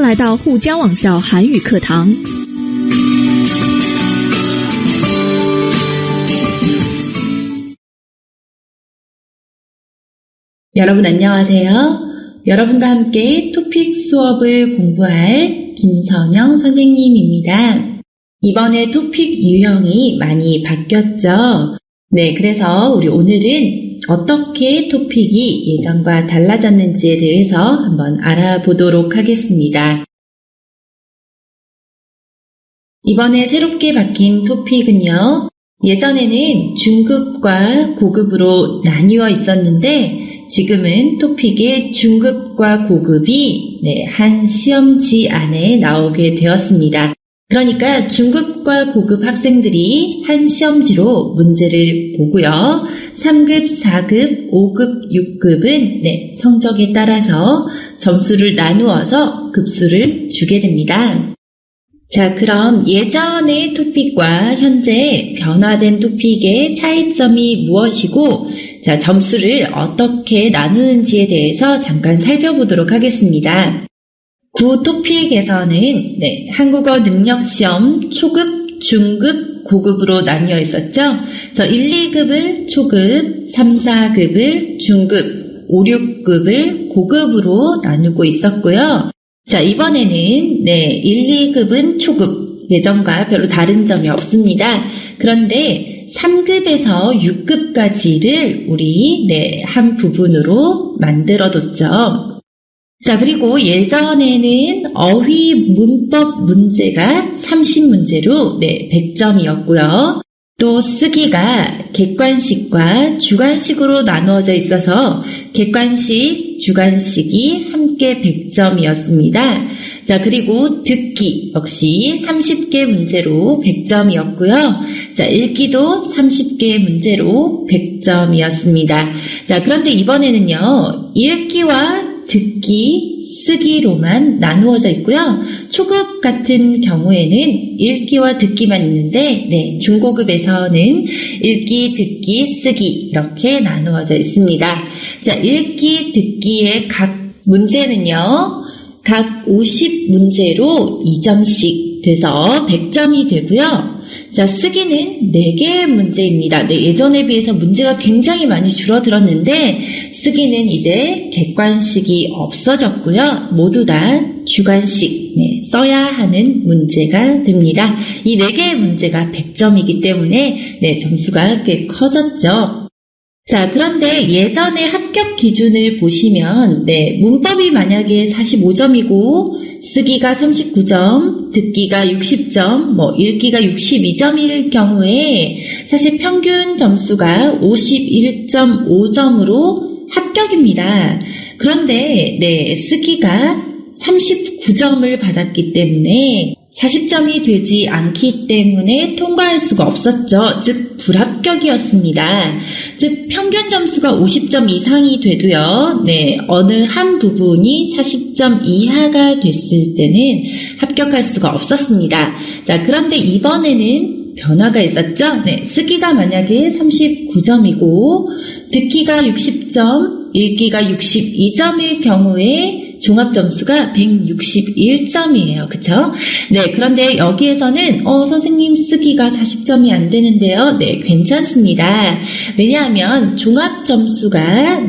来到沪江网校韩语课堂。여러분 안녕하세요. 여러분과 함께 토픽 수업을 공부할 김선영 선생님입니다. 이번에 토픽 유형이 많이 바뀌었죠? 네, 그래서 우리 오늘은 어떻게 토픽이 예전과 달라졌는지에 대해서 한번 알아보도록 하겠습니다. 이번에 새롭게 바뀐 토픽은요, 예전에는 중급과 고급으로 나뉘어 있었는데 지금은 토픽의 중급과 고급이 한 시험지 안에 나오게 되었습니다. 그러니까 중급과 고급 학생들이 한 시험지로 문제를 보고요. 3급, 4급, 5급, 6급은 성적에 따라서 점수를 나누어서 급수를 주게 됩니다. 자, 그럼 예전의 토픽과 현재 변화된 토픽의 차이점이 무엇이고 자, 점수를 어떻게 나누는지에 대해서 잠깐 살펴보도록 하겠습니다. 구 토픽에서는 한국어 능력시험 초급, 중급, 고급으로 나뉘어 있었죠. 그래서 1, 2급을 초급, 3, 4급을 중급, 5, 6급을 고급으로 나누고 있었고요. 자, 이번에는 1, 2급은 초급, 예전과 별로 다른 점이 없습니다. 그런데 3급에서 6급까지를 우리 한 부분으로 만들어뒀죠. 자, 그리고 예전에는 어휘 문법 문제가 30문제로 100점이었고요. 또 쓰기가 객관식과 주관식으로 나누어져 있어서 객관식, 주관식이 함께 100점이었습니다. 자, 그리고 듣기 역시 30개 문제로 100점이었고요. 자, 읽기도 30개 문제로 100점이었습니다. 자, 그런데 이번에는요, 읽기와 듣기, 쓰기로만 나누어져 있고요. 초급 같은 경우에는 읽기와 듣기만 있는데 중고급에서는 읽기, 듣기, 쓰기 이렇게 나누어져 있습니다. 자, 읽기, 듣기의 각 문제는요. 각 50문제로 2점씩 돼서 100점이 되고요. 자, 쓰기는 4개의 문제입니다. 예전에 비해서 문제가 굉장히 많이 줄어들었는데 쓰기는 이제 객관식이 없어졌고요. 모두 다 주관식 써야 하는 문제가 됩니다. 이 4개의 문제가 100점이기 때문에 점수가 꽤 커졌죠. 자, 그런데 예전의 합격 기준을 보시면 문법이 만약에 45점이고 쓰기가 39점, 듣기가 60점, 읽기가 62점일 경우에 사실 평균 점수가 51.5점으로 합격입니다. 그런데 쓰기가 39점을 받았기 때문에 40점이 되지 않기 때문에 통과할 수가 없었죠. 즉 불합격이었습니다. 즉 평균 점수가 50점 이상이 돼도요. 어느 한 부분이 40점 이하가 됐을 때는 합격할 수가 없었습니다. 자, 그런데 이번에는 변화가 있었죠. 쓰기가 만약에 39점이고 듣기가 60점, 읽기가 62점일 경우에 종합점수가 161점이에요. 그쵸? 그런데 여기에서는 선생님 쓰기가 40점이 안 되는데요. 괜찮습니다. 왜냐하면 종합점수가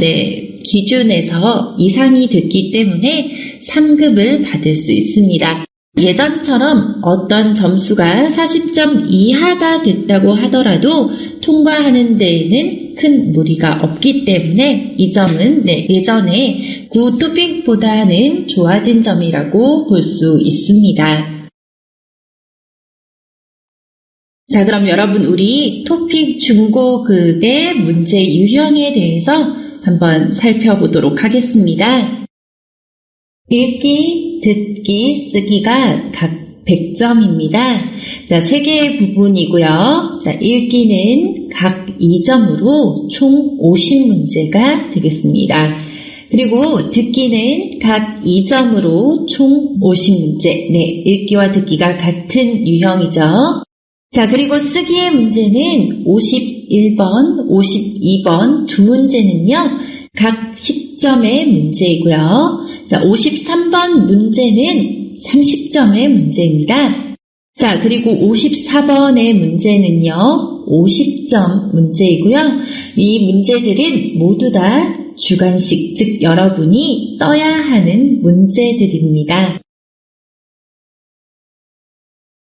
기준에서 이상이 됐기 때문에 3급을 받을 수 있습니다. 예전처럼 어떤 점수가 40점 이하가 됐다고 하더라도 통과하는 데에는 큰 무리가 없기 때문에 이 점은 예전에 구 토픽보다는 좋아진 점이라고 볼 수 있습니다. 자, 그럼 여러분 우리 토픽 중고급의 문제 유형에 대해서 한번 살펴보도록 하겠습니다. 읽기, 듣기, 쓰기가 각 100점입니다. 자, 3개의 부분이고요. 자, 읽기는 각 2점으로 총 50문제가 되겠습니다. 그리고 듣기는 각 2점으로 총 50문제. 읽기와 듣기가 같은 유형이죠. 자, 그리고 쓰기의 문제는 51번, 52번 두 문제는요. 각 10점의 문제이고요. 자, 53번 문제는 30점의 문제입니다. 자, 그리고 54번의 문제는요, 50점 문제이고요. 이 문제들은 모두 다 주관식, 즉 여러분이 써야 하는 문제들입니다.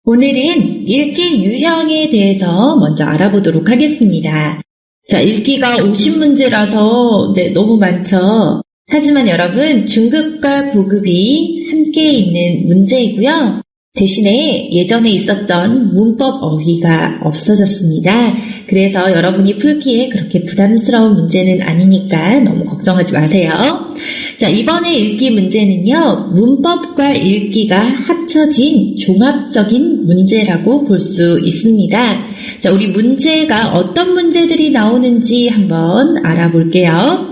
오늘은 읽기 유형에 대해서 먼저 알아보도록 하겠습니다. 자, 읽기가 50문제라서 너무 많죠. 하지만 여러분, 중급과 고급이 함께 있는 문제이고요. 대신에 예전에 있었던 문법 어휘가 없어졌습니다. 그래서 여러분이 풀기에 그렇게 부담스러운 문제는 아니니까 너무 걱정하지 마세요. 자, 이번에 읽기 문제는요, 문법과 읽기가 합쳐진 종합적인 문제라고 볼 수 있습니다. 자, 우리 문제가 어떤 문제들이 나오는지 한번 알아볼게요.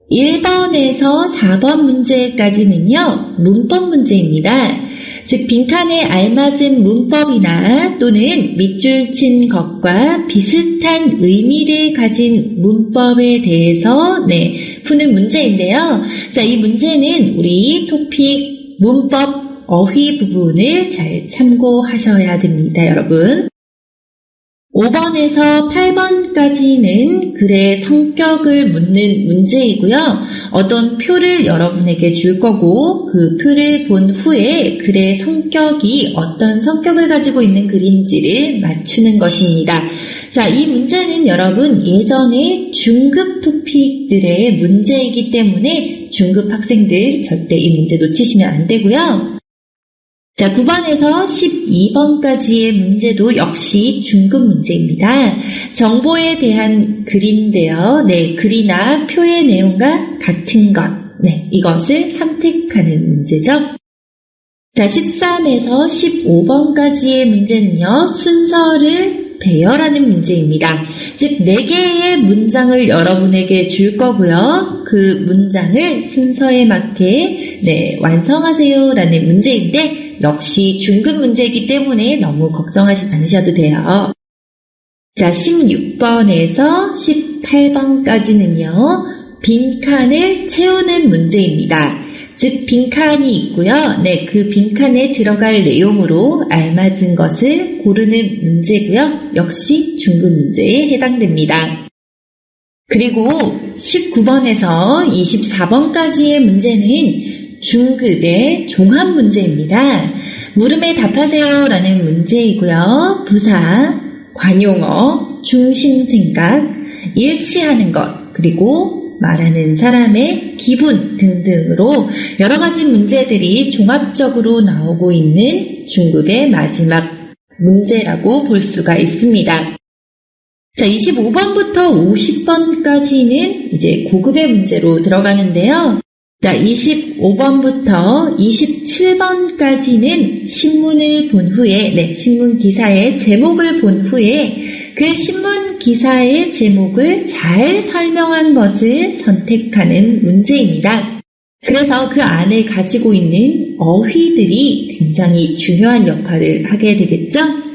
1번에서 4번 문제까지는요, 문법 문제입니다. 즉 빈칸에 알맞은 문법이나 또는 밑줄 친 것과 비슷한 의미를 가진 문법에 대해서 푸는 문제인데요. 자, 이 문제는 우리 토픽 문법 어휘 부분을 잘 참고하셔야 됩니다, 여러분. 5번에서 8번까지는 글의 성격을 묻는 문제이고요. 어떤 표를 여러분에게 줄 거고 그 표를 본 후에 글의 성격이 어떤 성격을 가지고 있는 글인지를 맞추는 것입니다. 자, 이 문제는 여러분 예전에 중급 토픽들의 문제이기 때문에 중급 학생들 절대 이 문제 놓치시면 안 되고요. 자, 9번에서 12번까지의 문제도 역시 중급 문제입니다. 정보에 대한 글인데요. 글이나 표의 내용과 같은 것. 이것을 선택하는 문제죠. 자, 13에서 15번까지의 문제는요, 순서를 배열하는 문제입니다. 즉, 4개의 문장을 여러분에게 줄 거고요. 그 문장을 순서에 맞게 완성하세요 라는 문제인데, 역시 중급 문제이기 때문에 너무 걱정하지 않으셔도 돼요. 자, 16번에서 18번까지는요, 빈칸을 채우는 문제입니다. 즉, 빈칸이 있고요. 그 빈칸에 들어갈 내용으로 알맞은 것을 고르는 문제고요. 역시 중급 문제에 해당됩니다. 그리고 19번에서 24번까지의 문제는 중급의 종합 문제입니다. 물음에 답하세요 라는 문제이고요. 부사, 관용어, 중심생각, 일치하는 것, 그리고 말하는 사람의 기분 등등으로 여러 가지 문제들이 종합적으로 나오고 있는 중급의 마지막 문제라고 볼 수가 있습니다. 자, 25번부터 50번까지는 이제 고급의 문제로 들어가는데요. 자, 25번부터 27번까지는 신문을 본 후에, 신문 기사의 제목을 본 후에 그 신문 기사의 제목을 잘 설명한 것을 선택하는 문제입니다. 그래서 그 안에 가지고 있는 어휘들이 굉장히 중요한 역할을 하게 되겠죠?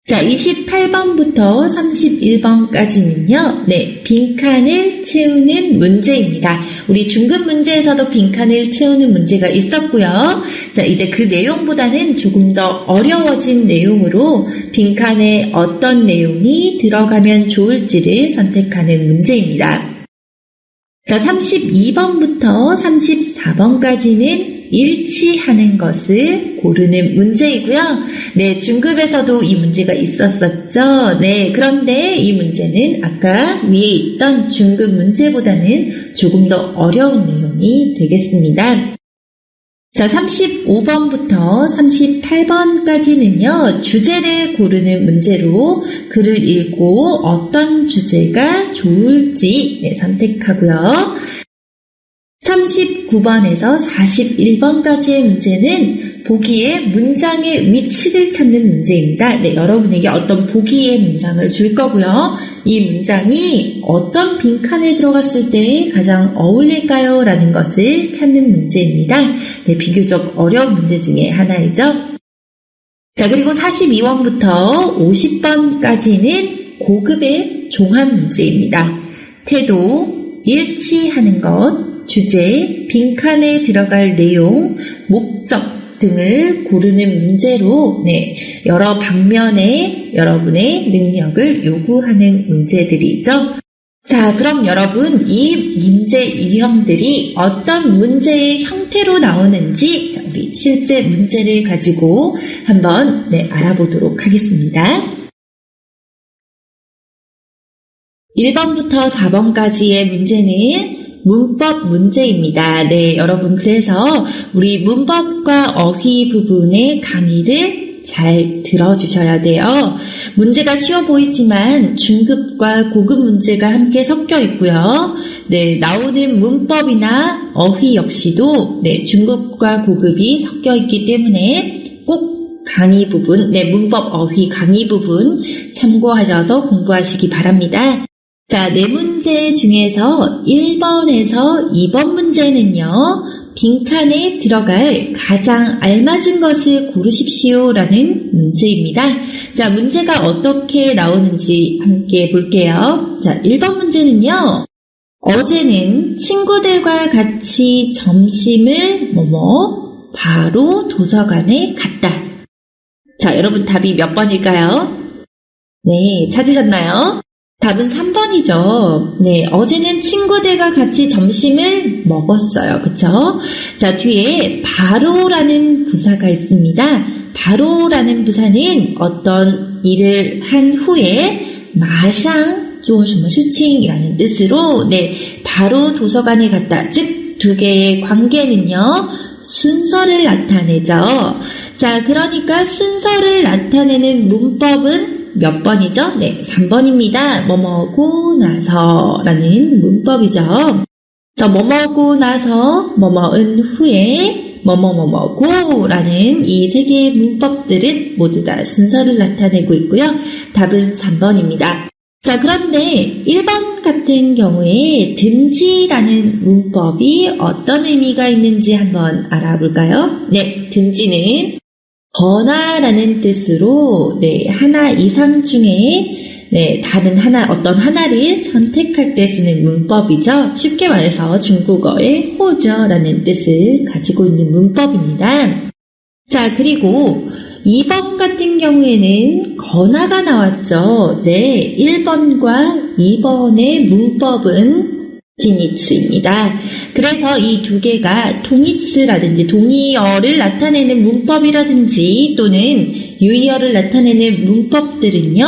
자, 28번부터 31번까지는요, 빈칸을 채우는 문제입니다. 우리 중급 문제에서도 빈칸을 채우는 문제가 있었고요. 자, 이제 그 내용보다는 조금 더 어려워진 내용으로 빈칸에 어떤 내용이 들어가면 좋을지를 선택하는 문제입니다. 자, 32번부터 34번까지는 일치하는 것을 고르는 문제이고요. 중급에서도 이 문제가 있었었죠. 그런데 이 문제는 아까 위에 있던 중급 문제보다는 조금 더 어려운 내용이 되겠습니다. 자, 35번부터 38번까지는요, 주제를 고르는 문제로 글을 읽고 어떤 주제가 좋을지 선택하고요. 39번에서 41번까지의 문제는 보기에 문장의 위치를 찾는 문제입니다. 여러분에게 어떤 보기의 문장을 줄 거고요. 이 문장이 어떤 빈칸에 들어갔을 때 가장 어울릴까요? 라는 것을 찾는 문제입니다. 비교적 어려운 문제 중에 하나이죠. 자, 그리고 42번부터 50번까지는 고급의 종합 문제입니다. 태도, 일치하는 것, 주제, 빈칸에 들어갈 내용, 목적, 등을 고르는 문제로 여러 방면의 여러분의 능력을 요구하는 문제들이죠. 자, 그럼 여러분 이 문제 유형들이 어떤 문제의 형태로 나오는지 우리 실제 문제를 가지고 한번 알아보도록 하겠습니다. 1번부터 4번까지의 문제는 문법 문제입니다. 여러분 그래서 우리 문법과 어휘 부분의 강의를 잘 들어주셔야 돼요. 문제가 쉬워 보이지만 중급과 고급 문제가 함께 섞여 있고요. 나오는 문법이나 어휘 역시도 중급과 고급이 섞여 있기 때문에 꼭 강의 부분, 문법 어휘 강의 부분 참고하셔서 공부하시기 바랍니다. 자, 4문제 중에서 1번에서 2번 문제는요, 빈칸에 들어갈 가장 알맞은 것을 고르십시오라는 문제입니다. 자, 문제가 어떻게 나오는지 함께 볼게요. 자, 1번 문제는요, 어제는 친구들과 같이 점심을 바로 도서관에 갔다. 자, 여러분 답이 몇 번일까요? 찾으셨나요? 답은 3번이죠. 어제는 친구들과 같이 점심을 먹었어요. 그쵸? 자, 뒤에 바로라는 부사가 있습니다. 바로라는 부사는 어떤 일을 한 후에 마상 做什么事情이라는 뜻으로 바로 도서관에 갔다. 즉, 두 개의 관계는요, 순서를 나타내죠. 자, 그러니까 순서를 나타내는 문법은 몇 번이죠? 3번입니다. 뭐뭐고 나서 라는 문법이죠. 자, 뭐뭐고 나서, 뭐뭐은 후에, 뭐뭐뭐뭐고 라는 이 세 개의 문법들은 모두 다 순서를 나타내고 있고요. 답은 3번입니다. 자, 그런데 1번 같은 경우에 든지라는 문법이 어떤 의미가 있는지 한번 알아볼까요? 든지는 거나라는 뜻으로 하나 이상 중에 다른 어떤 하나를 선택할 때 쓰는 문법이죠. 쉽게 말해서 중국어의 호저라는 뜻을 가지고 있는 문법입니다. 자, 그리고 2번 같은 경우에는 거나가 나왔죠. 1번과 2번의 문법은 지니츠입니다. 그래서 이 두 개가 통이츠라든지 동의어를 나타내는 문법이라든지 또는 유의어를 나타내는 문법들은요,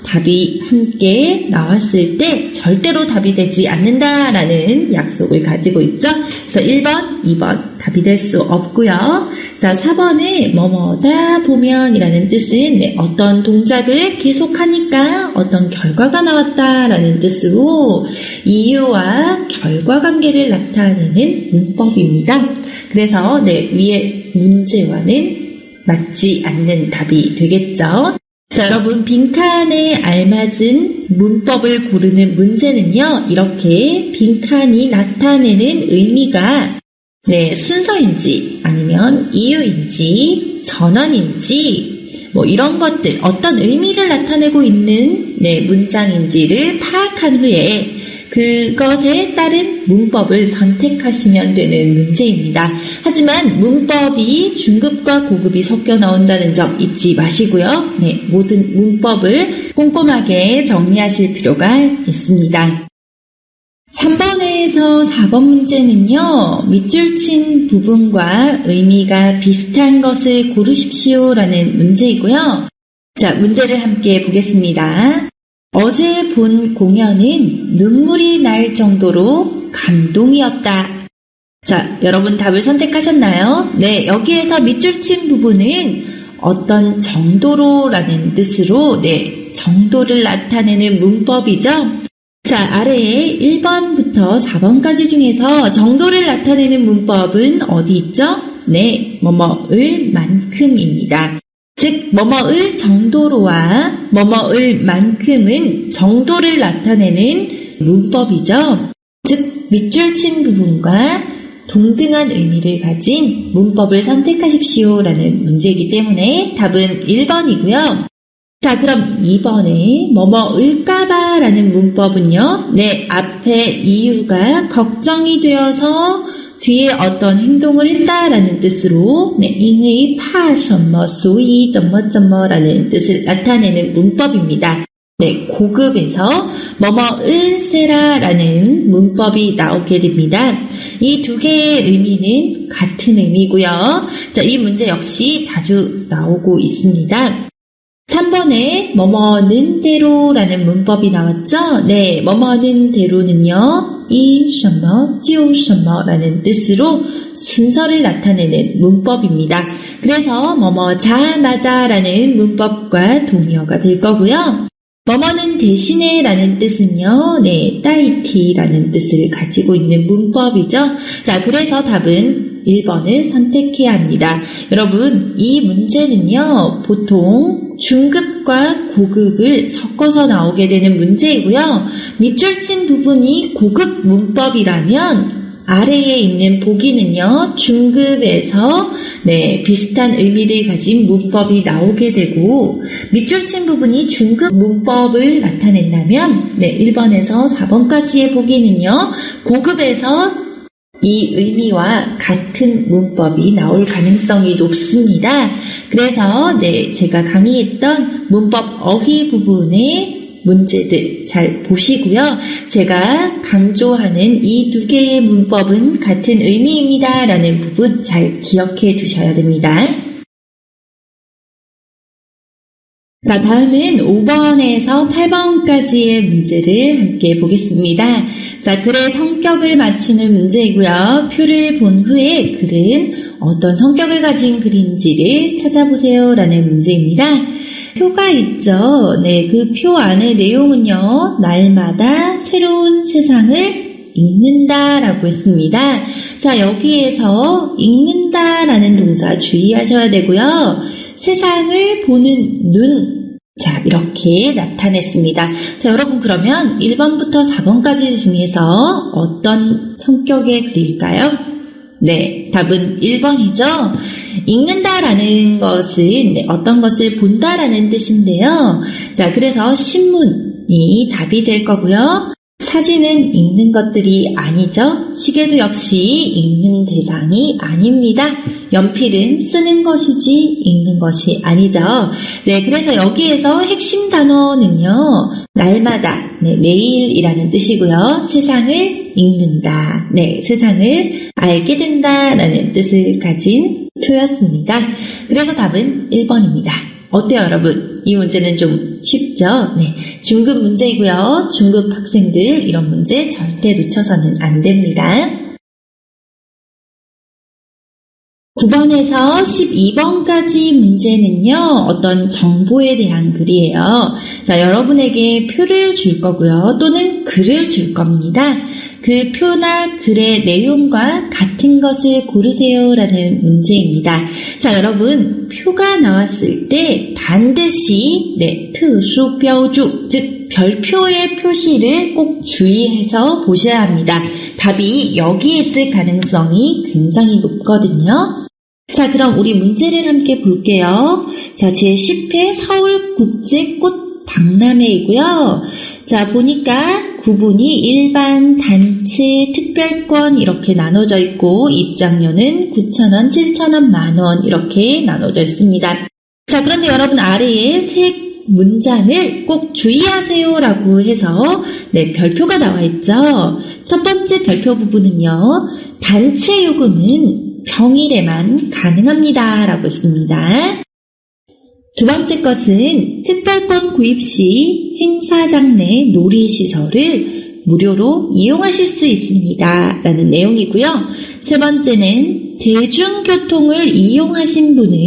답이 함께 나왔을 때 절대로 답이 되지 않는다라는 약속을 가지고 있죠. 그래서 1번, 2번 답이 될 수 없고요. 자, 4번에 뭐뭐다 보면이라는 뜻은 어떤 동작을 계속하니까 어떤 결과가 나왔다라는 뜻으로 이유와 결과 관계를 나타내는 문법입니다. 그래서 위의 문제와는 맞지 않는 답이 되겠죠. 자, 여러분 빈칸에 알맞은 문법을 고르는 문제는요, 이렇게 빈칸이 나타내는 의미가 순서인지 아니면 이유인지 전원인지 이런 것들 어떤 의미를 나타내고 있는 문장인지를 파악한 후에 그것에 따른 문법을 선택하시면 되는 문제입니다. 하지만 문법이 중급과 고급이 섞여 나온다는 점 잊지 마시고요. 모든 문법을 꼼꼼하게 정리하실 필요가 있습니다. 3번에서 4번 문제는요, 밑줄 친 부분과 의미가 비슷한 것을 고르십시오라는 문제이고요. 자, 문제를 함께 보겠습니다. 어제 본 공연은 눈물이 날 정도로 감동이었다. 자, 여러분 답을 선택하셨나요? 여기에서 밑줄 친 부분은 어떤 정도로라는 뜻으로 정도를 나타내는 문법이죠. 자, 아래에 1번부터 4번까지 중에서 정도를 나타내는 문법은 어디 있죠? 뭐뭐을 만큼입니다. 즉, 뭐뭐을 정도로와 뭐뭐을 만큼은 정도를 나타내는 문법이죠. 즉, 밑줄 친 부분과 동등한 의미를 가진 문법을 선택하십시오라는 문제이기 때문에 답은 1번이고요. 자, 그럼 2번에 뭐뭐을까봐 라는 문법은요, 앞에 이유가 걱정이 되어서 뒤에 어떤 행동을 했다라는 뜻으로 네, 因为怕什么所以怎么怎么라는 뜻을 나타내는 문법입니다. 네, 고급에서 뭐뭐을 세라라는 문법이 나오게 됩니다. 이 두 개의 의미는 같은 의미고요. 자, 이 문제 역시 자주 나오고 있습니다. 3번에 뭐뭐는 대로라는 문법이 나왔죠? 네, 뭐뭐는 대로는요. 因什么就什么라는 뜻으로 순서를 나타내는 문법입니다. 그래서 뭐뭐자마자 라는 문법과 동의어가 될 거고요. 뭐뭐는 대신에 라는 뜻은요, 네, 따이티라는 뜻을 가지고 있는 문법이죠. 자, 그래서 답은 1번을 선택해야 합니다. 여러분, 이 문제는요, 보통 중급과 고급을 섞어서 나오게 되는 문제이고요. 밑줄 친 부분이 고급 문법이라면 아래에 있는 보기는요, 중급에서 네, 비슷한 의미를 가진 문법이 나오게 되고, 밑줄 친 부분이 중급 문법을 나타낸다면, 네, 1번에서 4번까지의 보기는요, 고급에서 이 의미와 같은 문법이 나올 가능성이 높습니다. 그래서, 네, 제가 강의했던 문법 어휘 부분에 문제들 잘 보시고요. 제가 강조하는 이 두 개의 문법은 같은 의미입니다. 라는 부분 잘 기억해 두셔야 됩니다. 자, 다음은 5번에서 8번까지의 문제를 함께 보겠습니다. 자, 글의 성격을 맞추는 문제이고요. 표를 본 후에 글은 어떤 성격을 가진 글인지를 찾아보세요. 라는 문제입니다. 표가 있죠. 네, 그 표 안의 내용은요, 날마다 새로운 세상을 읽는다라고 했습니다. 자, 여기에서 읽는다라는 동사 주의하셔야 되고요. 세상을 보는 눈, 자, 이렇게 나타냈습니다. 자, 여러분 그러면 1번부터 4번까지 중에서 어떤 성격의 글일까요? 네, 답은 1번이죠. 읽는다라는 것은 네, 어떤 것을 본다라는 뜻인데요. 자, 그래서 신문이 답이 될 거고요. 사진은 읽는 것들이 아니죠. 시계도 역시 읽는 대상이 아닙니다. 연필은 쓰는 것이지 읽는 것이 아니죠. 네, 그래서 여기에서 핵심 단어는요. 날마다, 네, 매일이라는 뜻이고요. 세상을 읽는다. 네, 세상을 알게 된다라는 뜻을 가진 표였습니다. 그래서 답은 1번입니다. 어때요, 여러분? 이 문제는 좀 쉽죠? 네. 중급 문제이고요. 중급 학생들 이런 문제 절대 놓쳐서는 안 됩니다. 9번에서 12번까지 문제는요, 어떤 정보에 대한 글이에요. 자, 여러분에게 표를 줄 거고요. 또는 글을 줄 겁니다. 그 표나 글의 내용과 같은 것을 고르세요 라는 문제입니다. 자, 여러분, 표가 나왔을 때 반드시, 네, 特殊标注, 즉, 별표의 표시를 꼭 주의해서 보셔야 합니다. 답이 여기 있을 가능성이 굉장히 높거든요. 자, 그럼 우리 문제를 함께 볼게요. 자, 제10회 서울국제꽃 박람회이고요. 자, 보니까 구분이 일반, 단체, 특별권 이렇게 나눠져 있고 입장료는 9,000원, 7,000원, 만원 이렇게 나눠져 있습니다. 자, 그런데 여러분 아래에 세 문장을 꼭 주의하세요 라고 해서 네, 별표가 나와 있죠. 첫 번째 별표 부분은요. 단체 요금은 평일에만 가능합니다 라고 했습니다. 두 번째 것은 특별권 구입 시 행사장 내 놀이시설을 무료로 이용하실 수 있습니다 라는 내용이고요. 세 번째는 대중교통을 이용하신 분은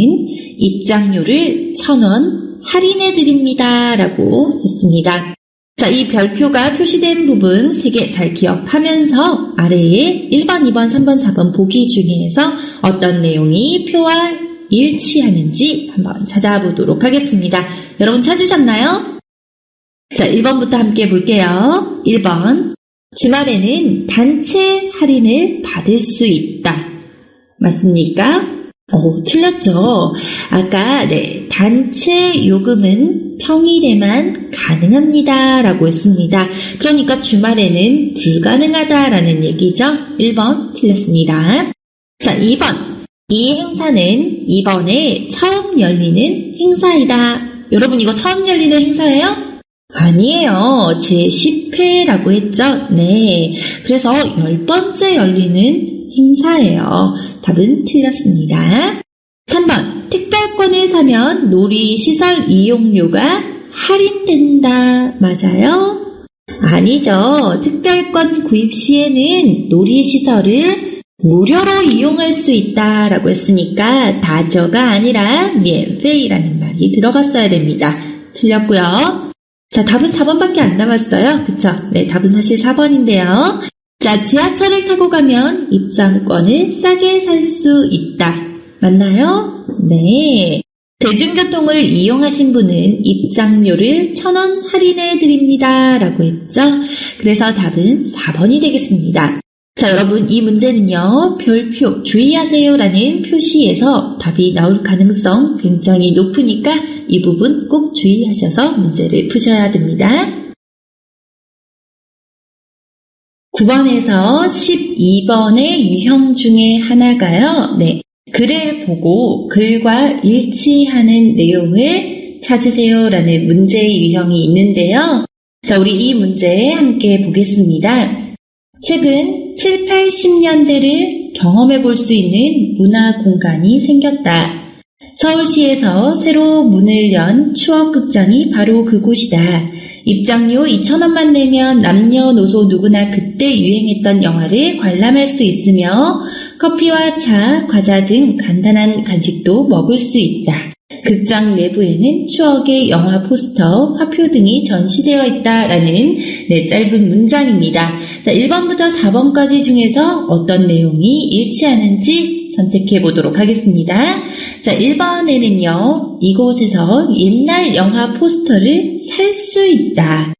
입장료를 1,000원 할인해 드립니다 라고 했습니다. 자, 이 별표가 표시된 부분 3개 잘 기억하면서 아래에 1번, 2번, 3번, 4번 보기 중에서 어떤 내용이 표와 일치하는지 한번 찾아보도록 하겠습니다. 여러분 찾으셨나요? 자, 1번부터 함께 볼게요. 1번. 주말에는 단체 할인을 받을 수 있다. 맞습니까? 틀렸죠. 아까 단체 요금은 평일에만 가능합니다 라고 했습니다. 그러니까 주말에는 불가능하다라는 얘기죠. 1번 틀렸습니다. 자, 2번. 이 행사는 이번에 처음 열리는 행사이다. 여러분 이거 처음 열리는 행사예요? 아니에요. 제10회라고 했죠? 네. 그래서 10번째 열리는 행사예요. 답은 틀렸습니다. 3번. 특별권을 사면 놀이시설 이용료가 할인된다. 맞아요? 아니죠. 특별권 구입 시에는 놀이시설을 무료로 이용할 수 있다라고 했으니까 다저가 아니라 免费라는 말이 들어갔어야 됩니다. 틀렸고요. 자, 답은 4번밖에 안 남았어요. 그쵸? 네, 답은 사실 4번인데요. 자, 지하철을 타고 가면 입장권을 싸게 살 수 있다. 맞나요? 네. 대중교통을 이용하신 분은 입장료를 1,000원 할인해 드립니다. 라고 했죠? 그래서 답은 4번이 되겠습니다. 자, 여러분 이 문제는요. 별표 주의하세요 라는 표시에서 답이 나올 가능성 굉장히 높으니까 이 부분 꼭 주의하셔서 문제를 푸셔야 됩니다. 9번에서 12번의 유형 중에 하나가요. 네, 글을 보고 글과 일치하는 내용을 찾으세요 라는 문제의 유형이 있는데요. 자, 우리 이 문제 함께 보겠습니다. 최근 7, 80년대를 경험해 볼 수 있는 문화 공간이 생겼다. 서울시에서 새로 문을 연 추억극장이 바로 그곳이다. 입장료 2,000원만 내면 남녀노소 누구나 그때 유행했던 영화를 관람할 수 있으며 커피와 차, 과자 등 간단한 간식도 먹을 수 있다. 극장 내부에는 추억의 영화 포스터, 화표 등이 전시되어 있다라는 짧은 문장입니다. 자, 1번부터 4번까지 중에서 어떤 내용이 일치하는지 선택해 보도록 하겠습니다. 자, 1번에는요. 이곳에서 옛날 영화 포스터를 살 수 있다.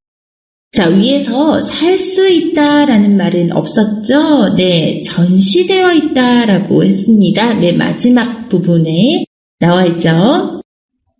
자, 위에서 살 수 있다라는 말은 없었죠? 네, 전시되어 있다라고 했습니다. 맨 마지막 부분에 나와 있죠.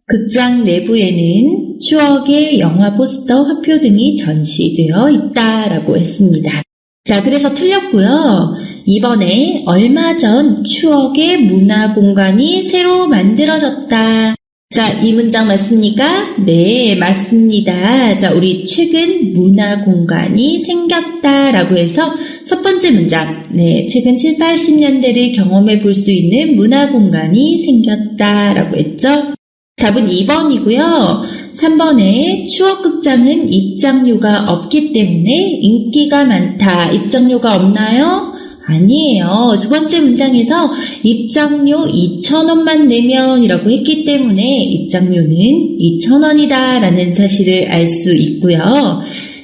극장 내부에는 추억의 영화 포스터, 화표 등이 전시되어 있다라고 했습니다. 자, 그래서 틀렸고요. 이번에 얼마 전 추억의 문화 공간이 새로 만들어졌다. 자, 이 문장 맞습니까? 네, 맞습니다. 자, 우리 최근 문화 공간이 생겼다라고 해서 첫 번째 문장, 네, 최근 7, 80년대를 경험해 볼 수 있는 문화 공간이 생겼다라고 했죠. 답은 2번이고요. 3번에 추억극장은 입장료가 없기 때문에 인기가 많다. 입장료가 없나요? 아니에요. 두 번째 문장에서 입장료 2,000원만 내면 이라고 했기 때문에 입장료는 2,000원이다 라는 사실을 알 수 있고요.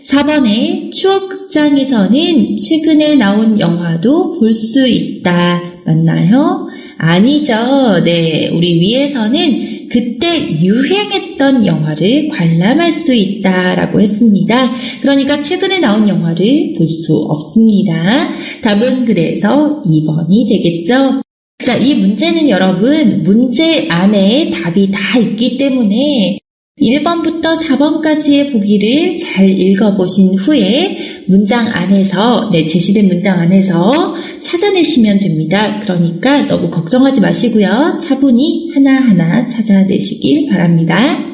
4번에 추억극장에서는 최근에 나온 영화도 볼 수 있다. 맞나요? 아니죠. 네, 우리 위에서는 그때 유행했던 영화를 관람할 수 있다라고 했습니다. 그러니까 최근에 나온 영화를 볼 수 없습니다. 답은 그래서 2번이 되겠죠. 자, 이 문제는 여러분 문제 안에 답이 다 있기 때문에 1번부터 4번까지의 보기를 잘 읽어보신 후에 문장 안에서, 제시된 문장 안에서 찾아내시면 됩니다. 그러니까 너무 걱정하지 마시고요. 차분히 하나하나 찾아내시길 바랍니다.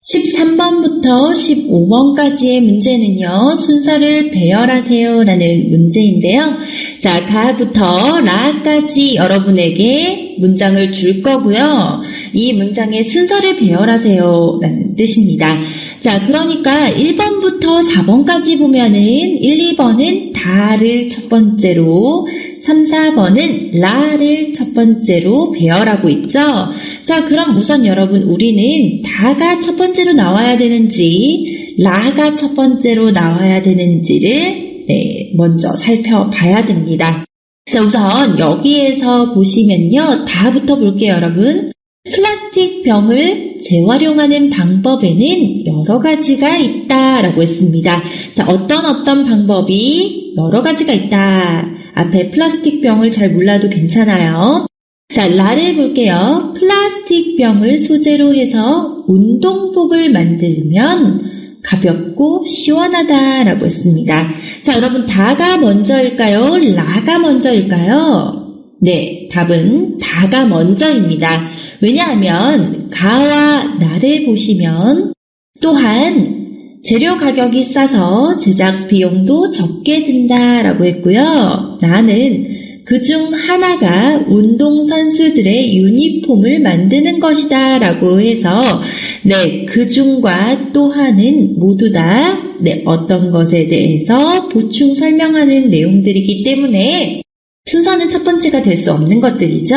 13번부터 15번까지의 문제는요, 순서를 배열하세요 라는 문제인데요. 자, 가부터 라까지 여러분에게 문장을 줄 거고요. 이 문장의 순서를 배열하세요 라는 뜻입니다. 자, 그러니까 1번부터 4번까지 보면은 1, 2번은 다를 첫 번째로, 3, 4번은 라를 첫 번째로 배열하고 있죠. 자, 그럼 우선 여러분 우리는 다가 첫 번째로 나와야 되는지 라가 첫 번째로 나와야 되는지를 먼저 살펴봐야 됩니다. 자, 우선 여기에서 보시면요. 다부터 볼게요, 여러분. 플라스틱 병을 재활용하는 방법에는 여러 가지가 있다라고 했습니다. 자, 어떤 방법이 여러 가지가 있다. 앞에 플라스틱 병을 잘 몰라도 괜찮아요. 자, 라를 볼게요. 플라스틱 병을 소재로 해서 운동복을 만들면 가볍고 시원하다라고 했습니다. 자, 여러분 다가 먼저일까요? 라가 먼저일까요? 네, 답은 다가 먼저입니다. 왜냐하면 가와 나를 보시면 또한 재료 가격이 싸서 제작 비용도 적게 든다라고 했고요. 나는 그중 하나가 운동선수들의 유니폼을 만드는 것이다 라고 해서 네, 그중과 또한은 모두 다 네, 어떤 것에 대해서 보충 설명하는 내용들이기 때문에 순서는 첫 번째가 될 수 없는 것들이죠.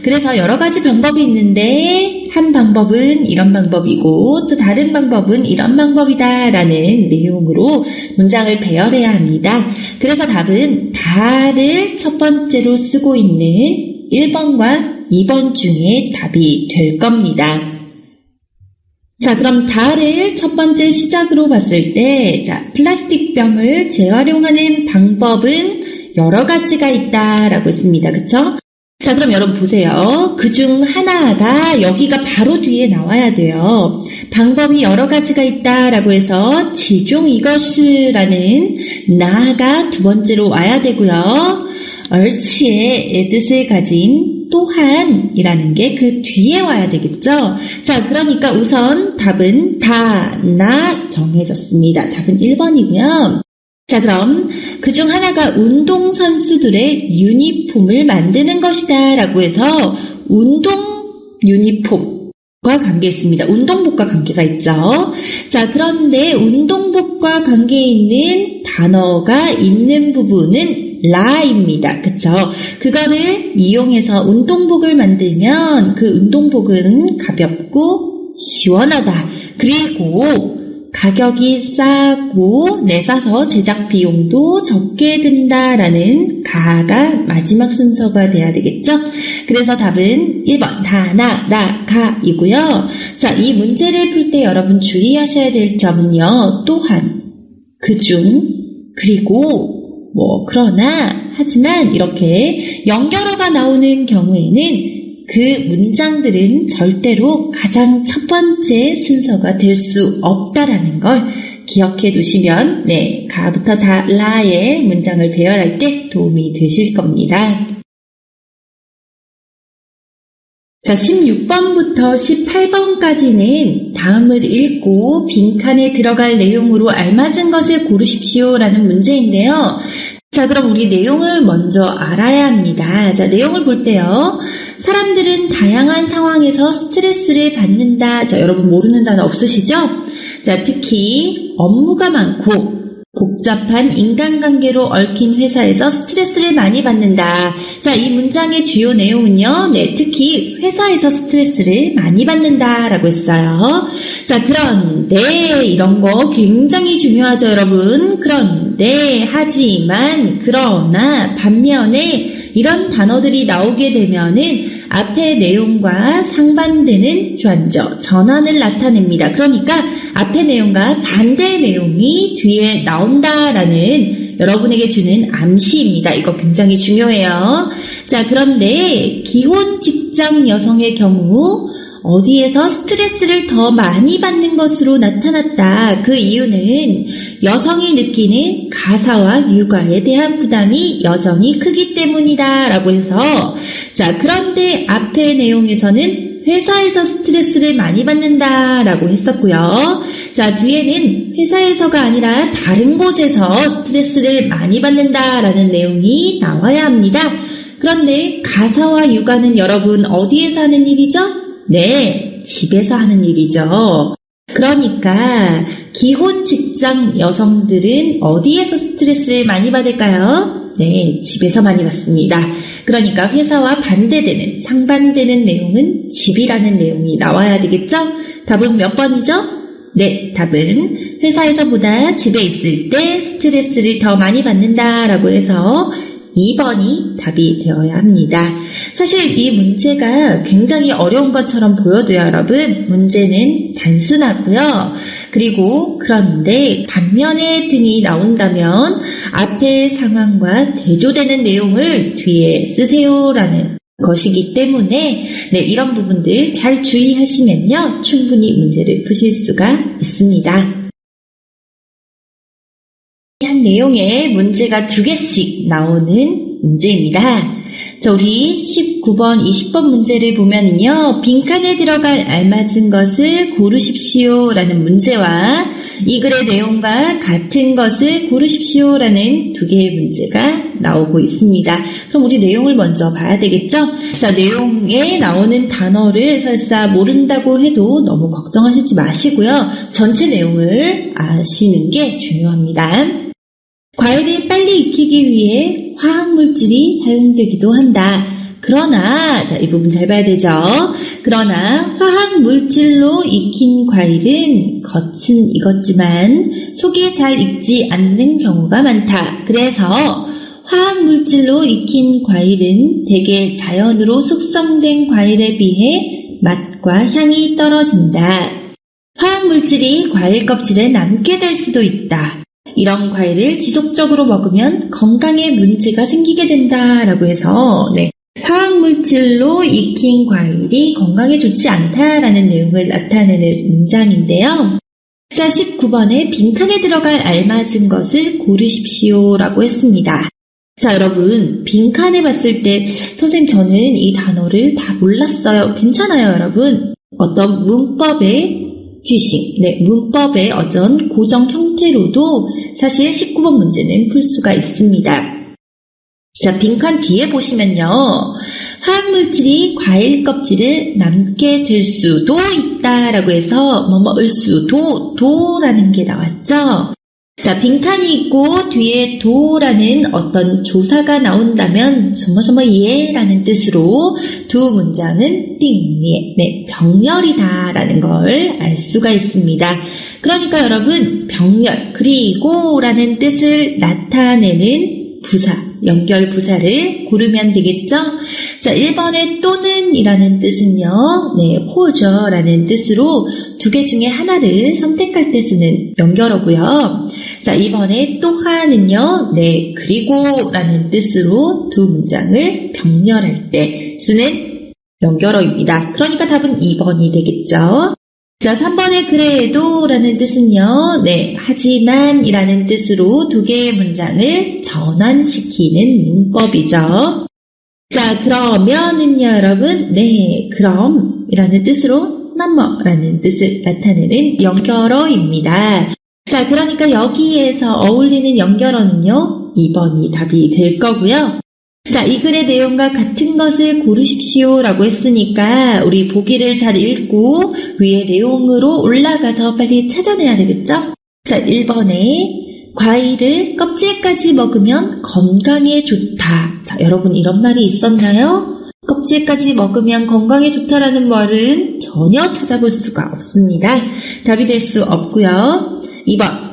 그래서 여러 가지 방법이 있는데 한 방법은 이런 방법이고 또 다른 방법은 이런 방법이다 라는 내용으로 문장을 배열해야 합니다. 그래서 답은 다를 첫 번째로 쓰고 있는 1번과 2번 중에 답이 될 겁니다. 자, 그럼 다를 첫 번째 시작으로 봤을 때 자, 플라스틱 병을 재활용하는 방법은 여러 가지가 있다라고 했습니다. 그쵸? 자, 그럼 여러분 보세요. 그중 하나가 여기가 바로 뒤에 나와야 돼요. 방법이 여러 가지가 있다라고 해서 지중 이것이라는 나가 두 번째로 와야 되고요. 얼치의 뜻을 가진 또한이라는 게 그 뒤에 와야 되겠죠? 자, 그러니까 우선 답은 다, 나 정해졌습니다. 답은 1번이고요. 자, 그럼 그중 하나가 운동선수들의 유니폼을 만드는 것이다 라고 해서 운동 유니폼과 관계 있습니다. 운동복과 관계가 있죠. 자, 그런데 운동복과 관계 있는 단어가 있는 부분은 라입니다. 그쵸? 그거를 이용해서 운동복을 만들면 그 운동복은 가볍고 시원하다. 그리고 가격이 싸고 싸서 제작 비용도 적게 든다라는 가가 마지막 순서가 돼야 되겠죠? 그래서 답은 1번 다, 나, 라, 가이고요. 자, 이 문제를 풀 때 여러분 주의하셔야 될 점은요. 또한, 그중, 그리고 그러나, 하지만 이렇게 연결어가 나오는 경우에는 그 문장들은 절대로 가장 첫 번째 순서가 될 수 없다라는 걸 기억해 두시면 네, 가부터 다 라의 문장을 배열할 때 도움이 되실 겁니다. 자, 16번부터 18번까지는 다음을 읽고 빈칸에 들어갈 내용으로 알맞은 것을 고르십시오라는 문제인데요. 자, 그럼 우리 내용을 먼저 알아야 합니다. 자, 내용을 볼 때요. 사람들은 다양한 상황에서 스트레스를 받는다. 자, 여러분 모르는 단어 없으시죠? 자, 특히 업무가 많고 복잡한 인간관계로 얽힌 회사에서 스트레스를 많이 받는다. 자, 이 문장의 주요 내용은요. 네, 특히 회사에서 스트레스를 많이 받는다라고 했어요. 자, 그런데 이런 거 굉장히 중요하죠, 여러분. 그런데, 하지만, 그러나, 반면에 이런 단어들이 나오게 되면은 앞의 내용과 상반되는 주안저, 전환을 나타냅니다. 그러니까 앞의 내용과 반대 내용이 뒤에 나온다라는 여러분에게 주는 암시입니다. 이거 굉장히 중요해요. 자, 그런데 기혼 직장 여성의 경우 어디에서 스트레스를 더 많이 받는 것으로 나타났다. 그 이유는 여성이 느끼는 가사와 육아에 대한 부담이 여전히 크기 때문이다 라고 해서 자, 그런데 앞의 내용에서는 회사에서 스트레스를 많이 받는다 라고 했었고요. 자, 뒤에는 회사에서가 아니라 다른 곳에서 스트레스를 많이 받는다 라는 내용이 나와야 합니다. 그런데 가사와 육아는 여러분 어디에서 하는 일이죠? 네, 집에서 하는 일이죠. 그러니까 기혼 직장 여성들은 어디에서 스트레스를 많이 받을까요? 네, 집에서 많이 받습니다. 그러니까 회사와 반대되는, 상반되는 내용은 집이라는 내용이 나와야 되겠죠? 답은 몇 번이죠? 네, 답은 회사에서보다 집에 있을 때 스트레스를 더 많이 받는다라고 해서 2번이 답이 되어야 합니다. 사실 이 문제가 굉장히 어려운 것처럼 보여도요, 여러분. 문제는 단순하고요. 그리고 그런데 반면에 등이 나온다면 앞의 상황과 대조되는 내용을 뒤에 쓰세요라는 것이기 때문에 이런 부분들 잘 주의하시면요, 충분히 문제를 푸실 수가 있습니다. 한 내용에 문제가 2개씩 나오는 문제입니다. 자, 우리 19번, 20번 문제를 보면은요, 빈칸에 들어갈 알맞은 것을 고르십시오라는 문제와 이 글의 내용과 같은 것을 고르십시오라는 2개의 문제가 나오고 있습니다. 그럼 우리 내용을 먼저 봐야 되겠죠? 자, 내용에 나오는 단어를 설사 모른다고 해도 너무 걱정하시지 마시고요. 전체 내용을 아시는 게 중요합니다. 과일을 빨리 익히기 위해 화학물질이 사용되기도 한다. 그러나, 자, 이 부분 잘 봐야 되죠? 그러나 화학물질로 익힌 과일은 겉은 익었지만 속이 잘 익지 않는 경우가 많다. 그래서 화학물질로 익힌 과일은 대개 자연으로 숙성된 과일에 비해 맛과 향이 떨어진다. 화학물질이 과일 껍질에 남게 될 수도 있다. 이런 과일을 지속적으로 먹으면 건강에 문제가 생기게 된다라고 해서 화학물질로 익힌 과일이 건강에 좋지 않다라는 내용을 나타내는 문장인데요. 자, 19번에 빈칸에 들어갈 알맞은 것을 고르십시오라고 했습니다. 자, 여러분, 빈칸에 봤을 때 선생님 저는 이 단어를 다 몰랐어요. 괜찮아요, 여러분. 어떤 문법의句型, 문법의 어떤 고정 형태로도 사실 19번 문제는 풀 수가 있습니다. 자, 빈칸 뒤에 보시면요. 화학물질이 과일 껍질을 남게 될 수도 있다라고 해서 뭐뭐을 수도, 도라는 게 나왔죠. 자, 빈칸이 있고 뒤에 도라는 어떤 조사가 나온다면 뭐뭐뭐예라는 뜻으로 두 문장은 빙예, 병렬이다라는 걸 알 수가 있습니다. 그러니까 여러분, 병렬 그리고 라는 뜻을 나타내는 부사, 연결 부사를 고르면 되겠죠? 자, 1번의 또는 이라는 뜻은요, 호저라는 뜻으로 2개 중에 하나를 선택할 때 쓰는 연결어고요. 자, 2번의 또한은요, 그리고 라는 뜻으로 두 문장을 병렬할 때 쓰는 연결어입니다. 그러니까 답은 2번이 되겠죠? 자, 3번의 그래도 라는 뜻은요, 하지만 이라는 뜻으로 2개의 문장을 전환시키는 문법이죠. 자, 그러면은요, 여러분, 그럼 이라는 뜻으로 넘어라는 뜻을 나타내는 연결어입니다. 자, 그러니까 여기에서 어울리는 연결어는요, 2번이 답이 될 거고요. 자, 이 글의 내용과 같은 것을 고르십시오라고 했으니까 우리 보기를 잘 읽고 위에 내용으로 올라가서 빨리 찾아내야 되겠죠? 자, 1번에 과일을 껍질까지 먹으면 건강에 좋다. 자, 여러분 이런 말이 있었나요? 껍질까지 먹으면 건강에 좋다라는 말은 전혀 찾아볼 수가 없습니다. 답이 될 수 없고요. 2번.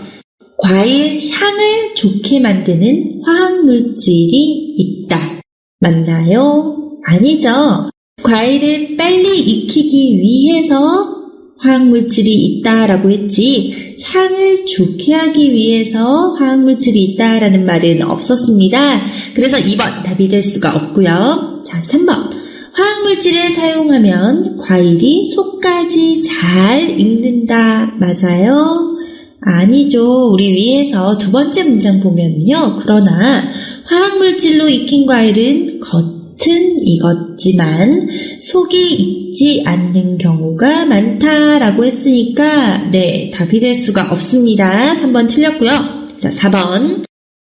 과일 향을 좋게 만드는 화학물질이 있다. 맞나요? 아니죠. 과일을 빨리 익히기 위해서 화학물질이 있다라고 했지 향을 좋게 하기 위해서 화학물질이 있다라는 말은 없었습니다. 그래서 2번 답이 될 수가 없고요. 자, 3번. 화학물질을 사용하면 과일이 속까지 잘 익는다. 맞아요? 아니죠. 우리 위에서 2번째 문장 보면요. 그러나 화학물질로 익힌 과일은 겉은 익었지만 속이 익지 않는 경우가 많다라고 했으니까 답이 될 수가 없습니다. 3번 틀렸고요. 자, 4번.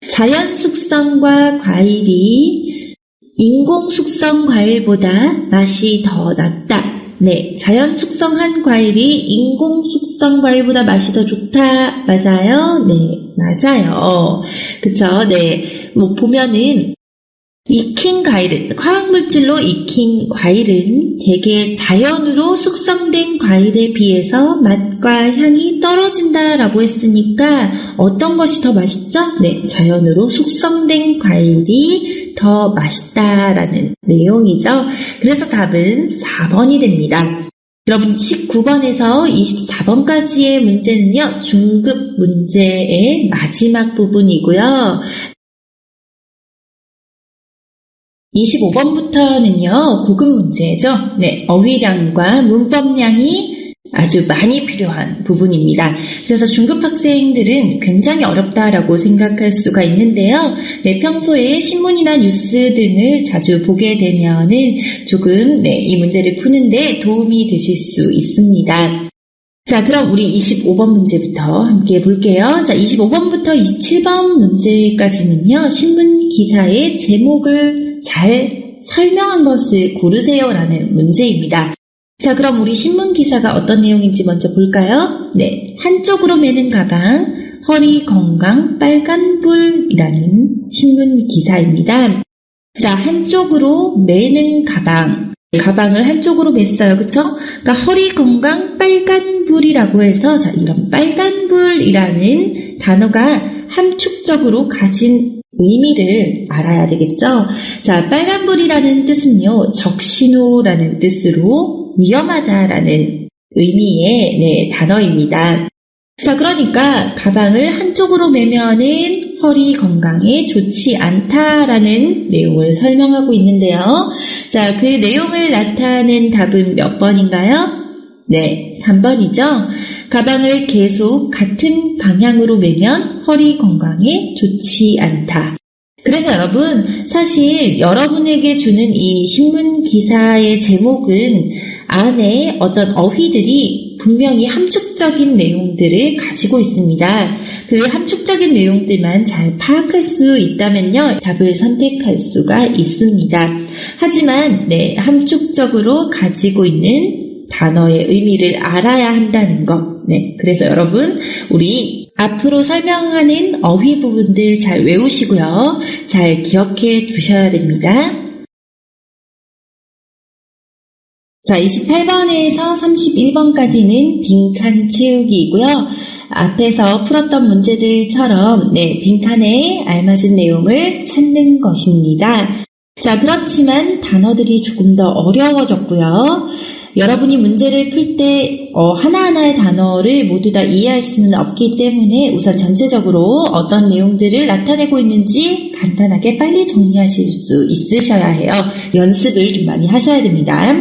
자연 숙성과 과일이 인공 숙성 과일보다 맛이 더 낫다. 자연 숙성한 과일이 인공 숙성 과일보다 맛이 더 좋다. 맞아요? 맞아요. 그쵸? 보면은 익힌 과일은, 화학물질로 익힌 과일은 대개 자연으로 숙성된 과일에 비해서 맛과 향이 떨어진다라고 했으니까 어떤 것이 더 맛있죠? 자연으로 숙성된 과일이 더 맛있다라는 내용이죠. 그래서 답은 4번이 됩니다. 여러분 19번에서 24번까지의 문제는요. 중급 문제의 마지막 부분이고요. 25번부터는요. 고급 문제죠. 네, 어휘량과 문법량이 아주 많이 필요한 부분입니다. 그래서 중급 학생들은 굉장히 어렵다라고 생각할 수가 있는데요. 네, 평소에 신문이나 뉴스 등을 자주 보게 되면은 조금 이 문제를 푸는데 도움이 되실 수 있습니다. 자, 그럼 우리 25번 문제부터 함께 볼게요. 자, 25번부터 27번 문제까지는요. 신문 기사의 제목을 잘 설명한 것을 고르세요라는 문제입니다. 자, 그럼 우리 신문 기사가 어떤 내용인지 먼저 볼까요? 네, 한쪽으로 매는 가방, 허리 건강 빨간불이라는 신문 기사입니다. 자, 한쪽으로 매는 가방을 한쪽으로 맸어요. 그쵸? 그러니까 허리 건강 빨간불이라고 해서 자, 이런 빨간불이라는 단어가 함축적으로 가진 의미를 알아야 되겠죠? 자, 빨간불이라는 뜻은요, 적신호라는 뜻으로 위험하다라는 의미의 단어입니다. 자, 그러니까 가방을 한쪽으로 매면은 허리 건강에 좋지 않다라는 내용을 설명하고 있는데요. 자, 그 내용을 나타낸 답은 몇 번인가요? 네, 3번이죠. 가방을 계속 같은 방향으로 매면 허리 건강에 좋지 않다. 그래서 여러분, 사실 여러분에게 주는 이 신문 기사의 제목은 안에 어떤 어휘들이 분명히 함축적인 내용들을 가지고 있습니다. 그 함축적인 내용들만 잘 파악할 수 있다면요, 답을 선택할 수가 있습니다. 하지만 함축적으로 가지고 있는 단어의 의미를 알아야 한다는 것. 그래서 여러분, 우리 앞으로 설명하는 어휘 부분들 잘 외우시고요. 잘 기억해 두셔야 됩니다. 자, 28번에서 31번까지는 빈칸 채우기이고요. 앞에서 풀었던 문제들처럼 빈칸에 알맞은 내용을 찾는 것입니다. 자, 그렇지만 단어들이 조금 더 어려워졌고요. 여러분이 문제를 풀 때 하나하나의 단어를 모두 다 이해할 수는 없기 때문에 우선 전체적으로 어떤 내용들을 나타내고 있는지 간단하게 빨리 정리하실 수 있으셔야 해요. 연습을 좀 많이 하셔야 됩니다.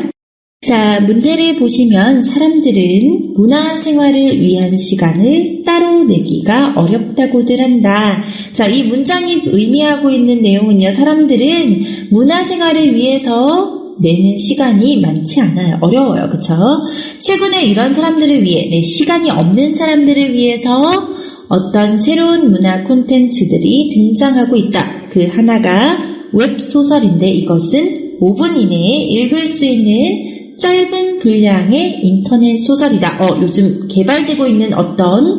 자, 문제를 보시면 사람들은 문화생활을 위한 시간을 따로 내기가 어렵다고들 한다. 자, 이 문장이 의미하고 있는 내용은요. 사람들은 문화생활을 위해서 내는 시간이 많지 않아요. 어려워요. 그쵸? 최근에 이런 사람들을 위해, 시간이 없는 사람들을 위해서 어떤 새로운 문화 콘텐츠들이 등장하고 있다. 그 하나가 웹소설인데 이것은 5분 이내에 읽을 수 있는 짧은 분량의 인터넷 소설이다. 요즘 개발되고 있는 어떤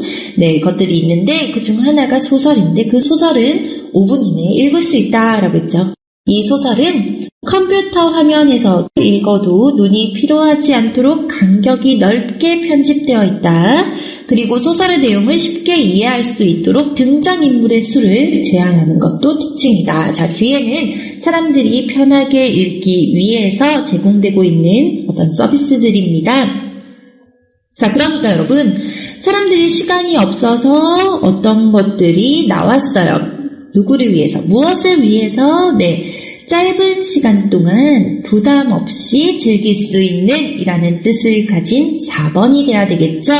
것들이 있는데 그중 하나가 소설인데 그 소설은 5분 이내에 읽을 수 있다라고 했죠. 이 소설은 컴퓨터 화면에서 읽어도 눈이 피로하지 않도록 간격이 넓게 편집되어 있다. 그리고 소설의 내용을 쉽게 이해할 수 있도록 등장인물의 수를 제한하는 것도 특징이다. 자, 뒤에는 사람들이 편하게 읽기 위해서 제공되고 있는 어떤 서비스들입니다. 자, 그러니까 여러분, 사람들이 시간이 없어서 어떤 것들이 나왔어요. 누구를 위해서, 무엇을 위해서? 짧은 시간 동안 부담 없이 즐길 수 있는 이라는 뜻을 가진 4번이 돼야 되겠죠.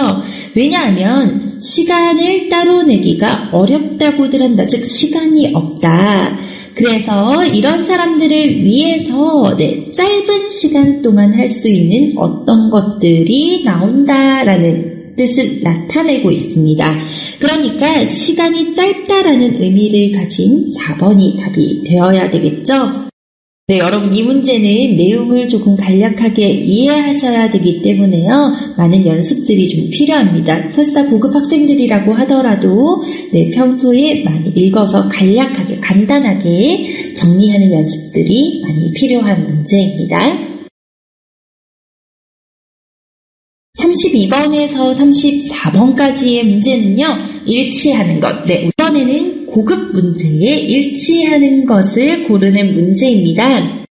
왜냐하면 시간을 따로 내기가 어렵다고들 한다. 즉 시간이 없다. 그래서 이런 사람들을 위해서 짧은 시간 동안 할 수 있는 어떤 것들이 나온다라는 뜻을 나타내고 있습니다. 그러니까 시간이 짧다라는 의미를 가진 4번이 답이 되어야 되겠죠. 여러분 이 문제는 내용을 조금 간략하게 이해하셔야 되기 때문에요. 많은 연습들이 좀 필요합니다. 설사 고급 학생들이라고 하더라도 평소에 많이 읽어서 간략하게 간단하게 정리하는 연습들이 많이 필요한 문제입니다. 32번에서 34번까지의 문제는요. 일치하는 것. 이번에는 고급 문제에 일치하는 것을 고르는 문제입니다.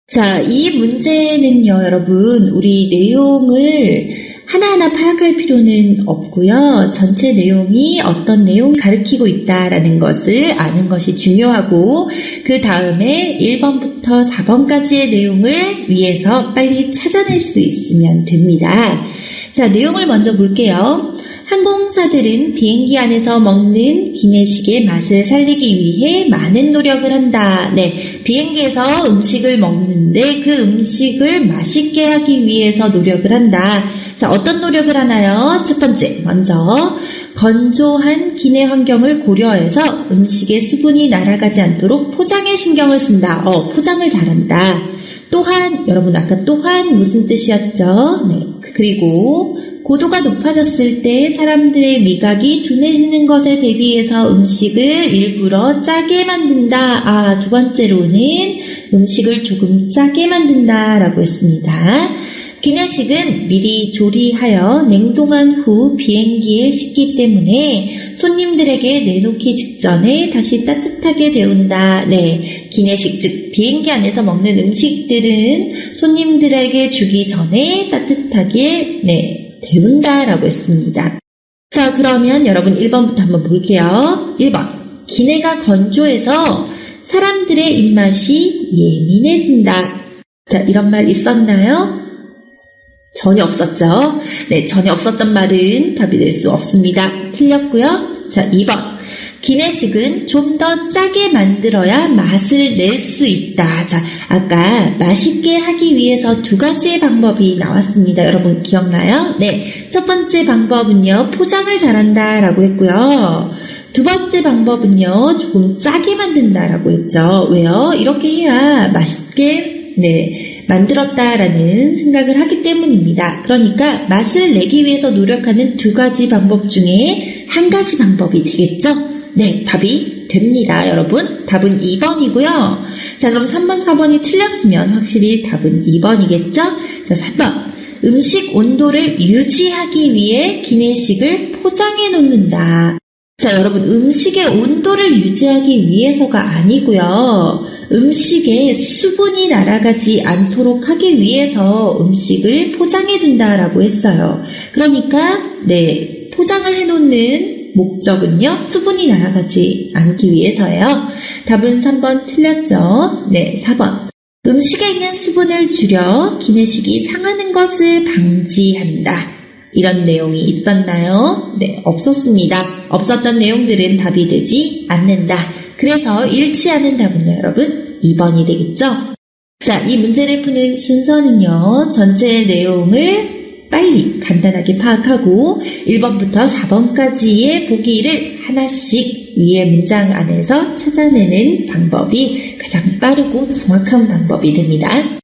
자, 이 문제는요, 여러분, 우리 내용을 하나하나 파악할 필요는 없고요. 전체 내용이 어떤 내용을 가리키고 있다라는 것을 아는 것이 중요하고, 그 다음에 1번부터 4번까지의 내용을 위해서 빨리 찾아낼 수 있으면 됩니다. 자, 내용을 먼저 볼게요. 항공사들은 비행기 안에서 먹는 기내식의 맛을 살리기 위해 많은 노력을 한다. 네, 비행기에서 음식을 먹는데 그 음식을 맛있게 하기 위해서 노력을 한다. 자, 어떤 노력을 하나요? 첫 번째, 먼저 건조한 기내 환경을 고려해서 음식의 수분이 날아가지 않도록 포장에 신경을 쓴다. 포장을 잘한다. 또한, 여러분 아까 또한 무슨 뜻이었죠? 네, 그리고 고도가 높아졌을 때 사람들의 미각이 둔해지는 것에 대비해서 음식을 일부러 짜게 만든다. 두 번째로는 음식을 조금 짜게 만든다라고 했습니다. 기내식은 미리 조리하여 냉동한 후 비행기에 싣기 때문에 손님들에게 내놓기 직전에 다시 따뜻하게 데운다. 네, 기내식 즉 비행기 안에서 먹는 음식들은 손님들에게 주기 전에 따뜻하게 데운다라고 했습니다. 자, 그러면 여러분 1번부터 한번 볼게요. 1번, 기내가 건조해서 사람들의 입맛이 예민해진다. 자, 이런 말 있었나요? 전혀 없었죠? 네, 전혀 없었던 말은 답이 될 수 없습니다. 틀렸고요. 자, 2번. 기내식은 좀 더 짜게 만들어야 맛을 낼 수 있다. 자, 아까 맛있게 하기 위해서 두 가지의 방법이 나왔습니다. 여러분 기억나요? 네, 첫 번째 방법은요, 포장을 잘한다 라고 했고요. 두 번째 방법은요, 조금 짜게 만든다라고 했죠. 왜요? 이렇게 해야 맛있게 만들었다라는 생각을 하기 때문입니다. 그러니까 맛을 내기 위해서 노력하는 두 가지 방법 중에 한 가지 방법이 되겠죠? 네, 답이 됩니다, 여러분. 답은 2번이고요. 자, 그럼 3번, 4번이 틀렸으면 확실히 답은 2번이겠죠? 자, 3번. 음식 온도를 유지하기 위해 기내식을 포장해 놓는다. 자, 여러분, 음식의 온도를 유지하기 위해서가 아니고요. 음식에 수분이 날아가지 않도록 하기 위해서 음식을 포장해 둔다라고 했어요. 그러니까 포장을 해놓는 목적은요, 수분이 날아가지 않기 위해서예요. 답은 3번 틀렸죠? 네, 4번. 음식에 있는 수분을 줄여 기내식이 상하는 것을 방지한다. 이런 내용이 있었나요? 네, 없었습니다. 없었던 내용들은 답이 되지 않는다. 그래서 일치하는 답은요, 여러분 2번이 되겠죠? 자, 이 문제를 푸는 순서는요, 전체 내용을 빨리 간단하게 파악하고 1번부터 4번까지의 보기를 하나씩 위의 문장 안에서 찾아내는 방법이 가장 빠르고 정확한 방법이 됩니다.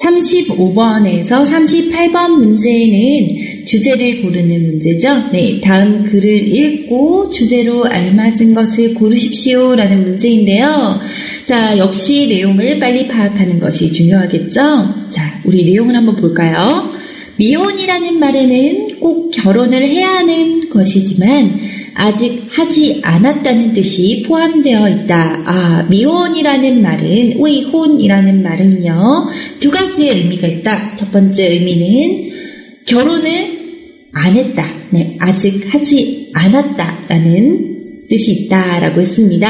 35번에서 38번 문제는 주제를 고르는 문제죠. 네, 다음 글을 읽고 주제로 알맞은 것을 고르십시오 라는 문제인데요. 자, 역시 내용을 빨리 파악하는 것이 중요하겠죠. 자, 우리 내용을 한번 볼까요? 미혼이라는 말에는 꼭 결혼을 해야 하는 것이지만 아직 하지 않았다는 뜻이 포함되어 있다. 미혼이라는 말은, 위혼이라는 말은요, 두 가지의 의미가 있다. 첫 번째 의미는 결혼을 안 했다. 네, 아직 하지 않았다라는 뜻이 있다라고 했습니다.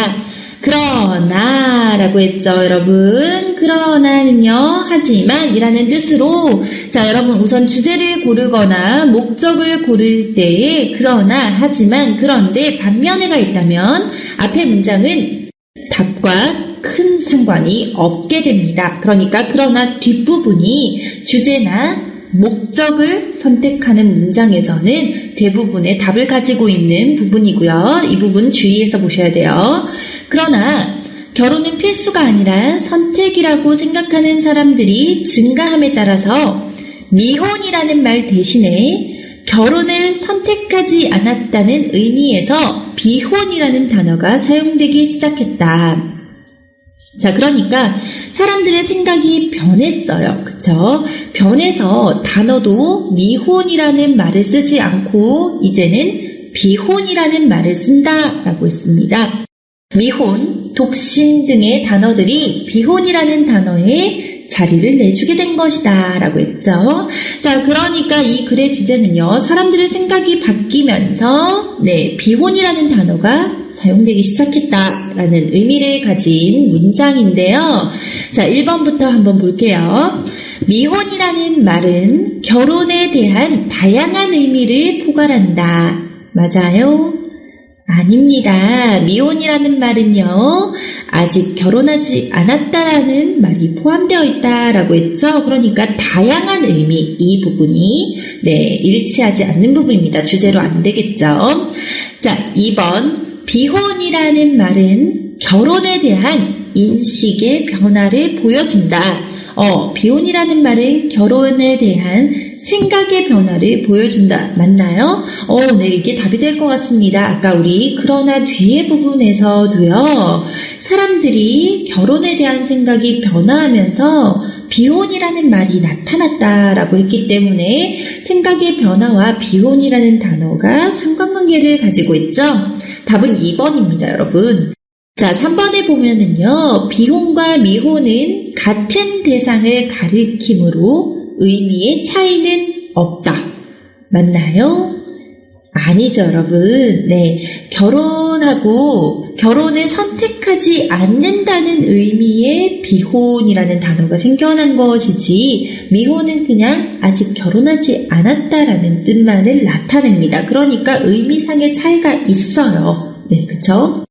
그러나 라고 했죠, 여러분. 그러나는요, 하지만 이라는 뜻으로, 자, 여러분 우선 주제를 고르거나 목적을 고를 때에 그러나, 하지만, 그런데 반면에가 있다면 앞의 문장은 답과 큰 상관이 없게 됩니다. 그러니까 그러나 뒷부분이 주제나 목적을 선택하는 문장에서는 대부분의 답을 가지고 있는 부분이고요. 이 부분 주의해서 보셔야 돼요. 그러나 결혼은 필수가 아니라 선택이라고 생각하는 사람들이 증가함에 따라서 미혼이라는 말 대신에 결혼을 선택하지 않았다는 의미에서 비혼이라는 단어가 사용되기 시작했다. 자, 그러니까 사람들의 생각이 변했어요. 그쵸? 변해서 단어도 미혼이라는 말을 쓰지 않고 이제는 비혼이라는 말을 쓴다라고 했습니다. 미혼, 독신 등의 단어들이 비혼이라는 단어에 자리를 내주게 된 것이다 라고 했죠. 자, 그러니까 이 글의 주제는요, 사람들의 생각이 바뀌면서 비혼이라는 단어가 사용되기 시작했다라는 의미를 가진 문장인데요. 자, 1번부터 한번 볼게요. 미혼이라는 말은 결혼에 대한 다양한 의미를 포괄한다. 맞아요? 아닙니다. 미혼이라는 말은요, 아직 결혼하지 않았다라는 말이 포함되어 있다라고 했죠. 그러니까 다양한 의미, 이 부분이 일치하지 않는 부분입니다. 주제로 안 되겠죠. 자, 2번. 비혼이라는 말은 결혼에 대한 인식의 변화를 보여준다. 비혼이라는 말은 결혼에 대한 생각의 변화를 보여준다. 맞나요? 이게 답이 될 것 같습니다. 아까 우리 그러나 뒤에 부분에서도요, 사람들이 결혼에 대한 생각이 변화하면서 비혼이라는 말이 나타났다라고 했기 때문에 생각의 변화와 비혼이라는 단어가 상관관계를 가지고 있죠. 답은 2번입니다, 여러분. 자, 3번에 보면은요, 비혼과 미혼은 같은 대상을 가리키므로 의미의 차이는 없다. 맞나요? 아니죠, 여러분. 결혼을 선택하지 않는다는 의미의 비혼이라는 단어가 생겨난 것이지, 미혼은 그냥 아직 결혼하지 않았다라는 뜻만을 나타냅니다. 그러니까 의미상의 차이가 있어요. 그쵸?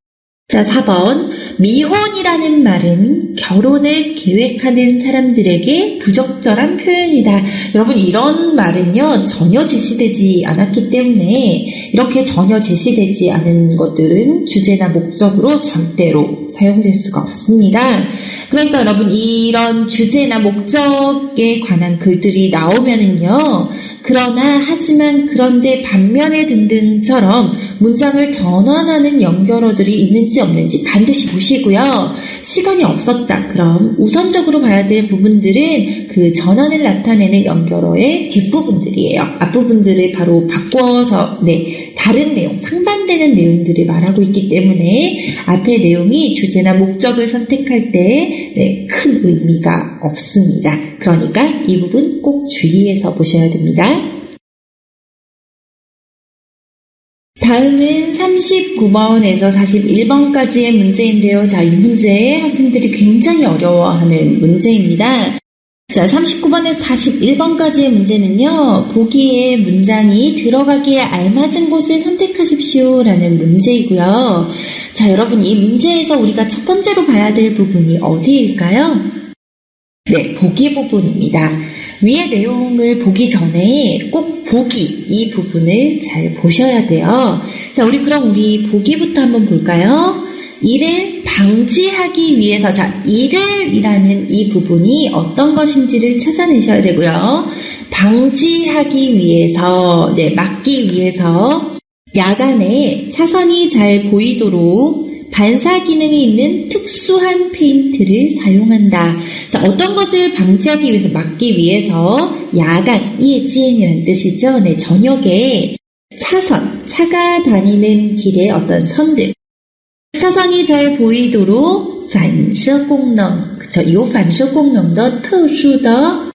자, 4번. 미혼이라는 말은 결혼을 계획하는 사람들에게 부적절한 표현이다. 여러분, 이런 말은요, 전혀 제시되지 않았기 때문에 이렇게 전혀 제시되지 않은 것들은 주제나 목적으로 절대로 사용될 수가 없습니다. 그러니까 여러분, 이런 주제나 목적에 관한 글들이 나오면은요, 그러나, 하지만, 그런데, 반면에 등등처럼 문장을 전환하는 연결어들이 있는지 없는지 반드시 보시고요. 시간이 없었다. 그럼 우선적으로 봐야 될 부분들은 그 전환을 나타내는 연결어의 뒷부분들이에요. 앞부분들을 바로 바꿔서 다른 내용, 상반되는 내용들을 말하고 있기 때문에 앞의 내용이 주제나 목적을 선택할 때 큰 의미가 없습니다. 그러니까 이 부분 꼭 주의해서 보셔야 됩니다. 다음은 39번에서 41번까지의 문제인데요. 자, 이 문제 학생들이 굉장히 어려워하는 문제입니다. 자, 39번에서 41번까지의 문제는요, 보기에 문장이 들어가기에 알맞은 곳을 선택하십시오 라는 문제이고요. 자, 여러분, 이 문제에서 우리가 첫 번째로 봐야 될 부분이 어디일까요? 보기 부분입니다. 위의 내용을 보기 전에 꼭 보기, 이 부분을 잘 보셔야 돼요. 자, 그럼 우리 보기부터 한번 볼까요? 이를 방지하기 위해서, 자, 이를이라는 이 부분이 어떤 것인지를 찾아내셔야 되고요. 방지하기 위해서, 막기 위해서 야간에 차선이 잘 보이도록 반사 기능이 있는 특수한 페인트를 사용한다. 자, 어떤 것을 방지하기 위해서, 막기 위해서 야간, 예지엔이라는 뜻이죠. 저녁에 차가 다니는 길의 어떤 선들, 차선이 잘 보이도록 反射功能, 그쵸? 有反射功能的特殊的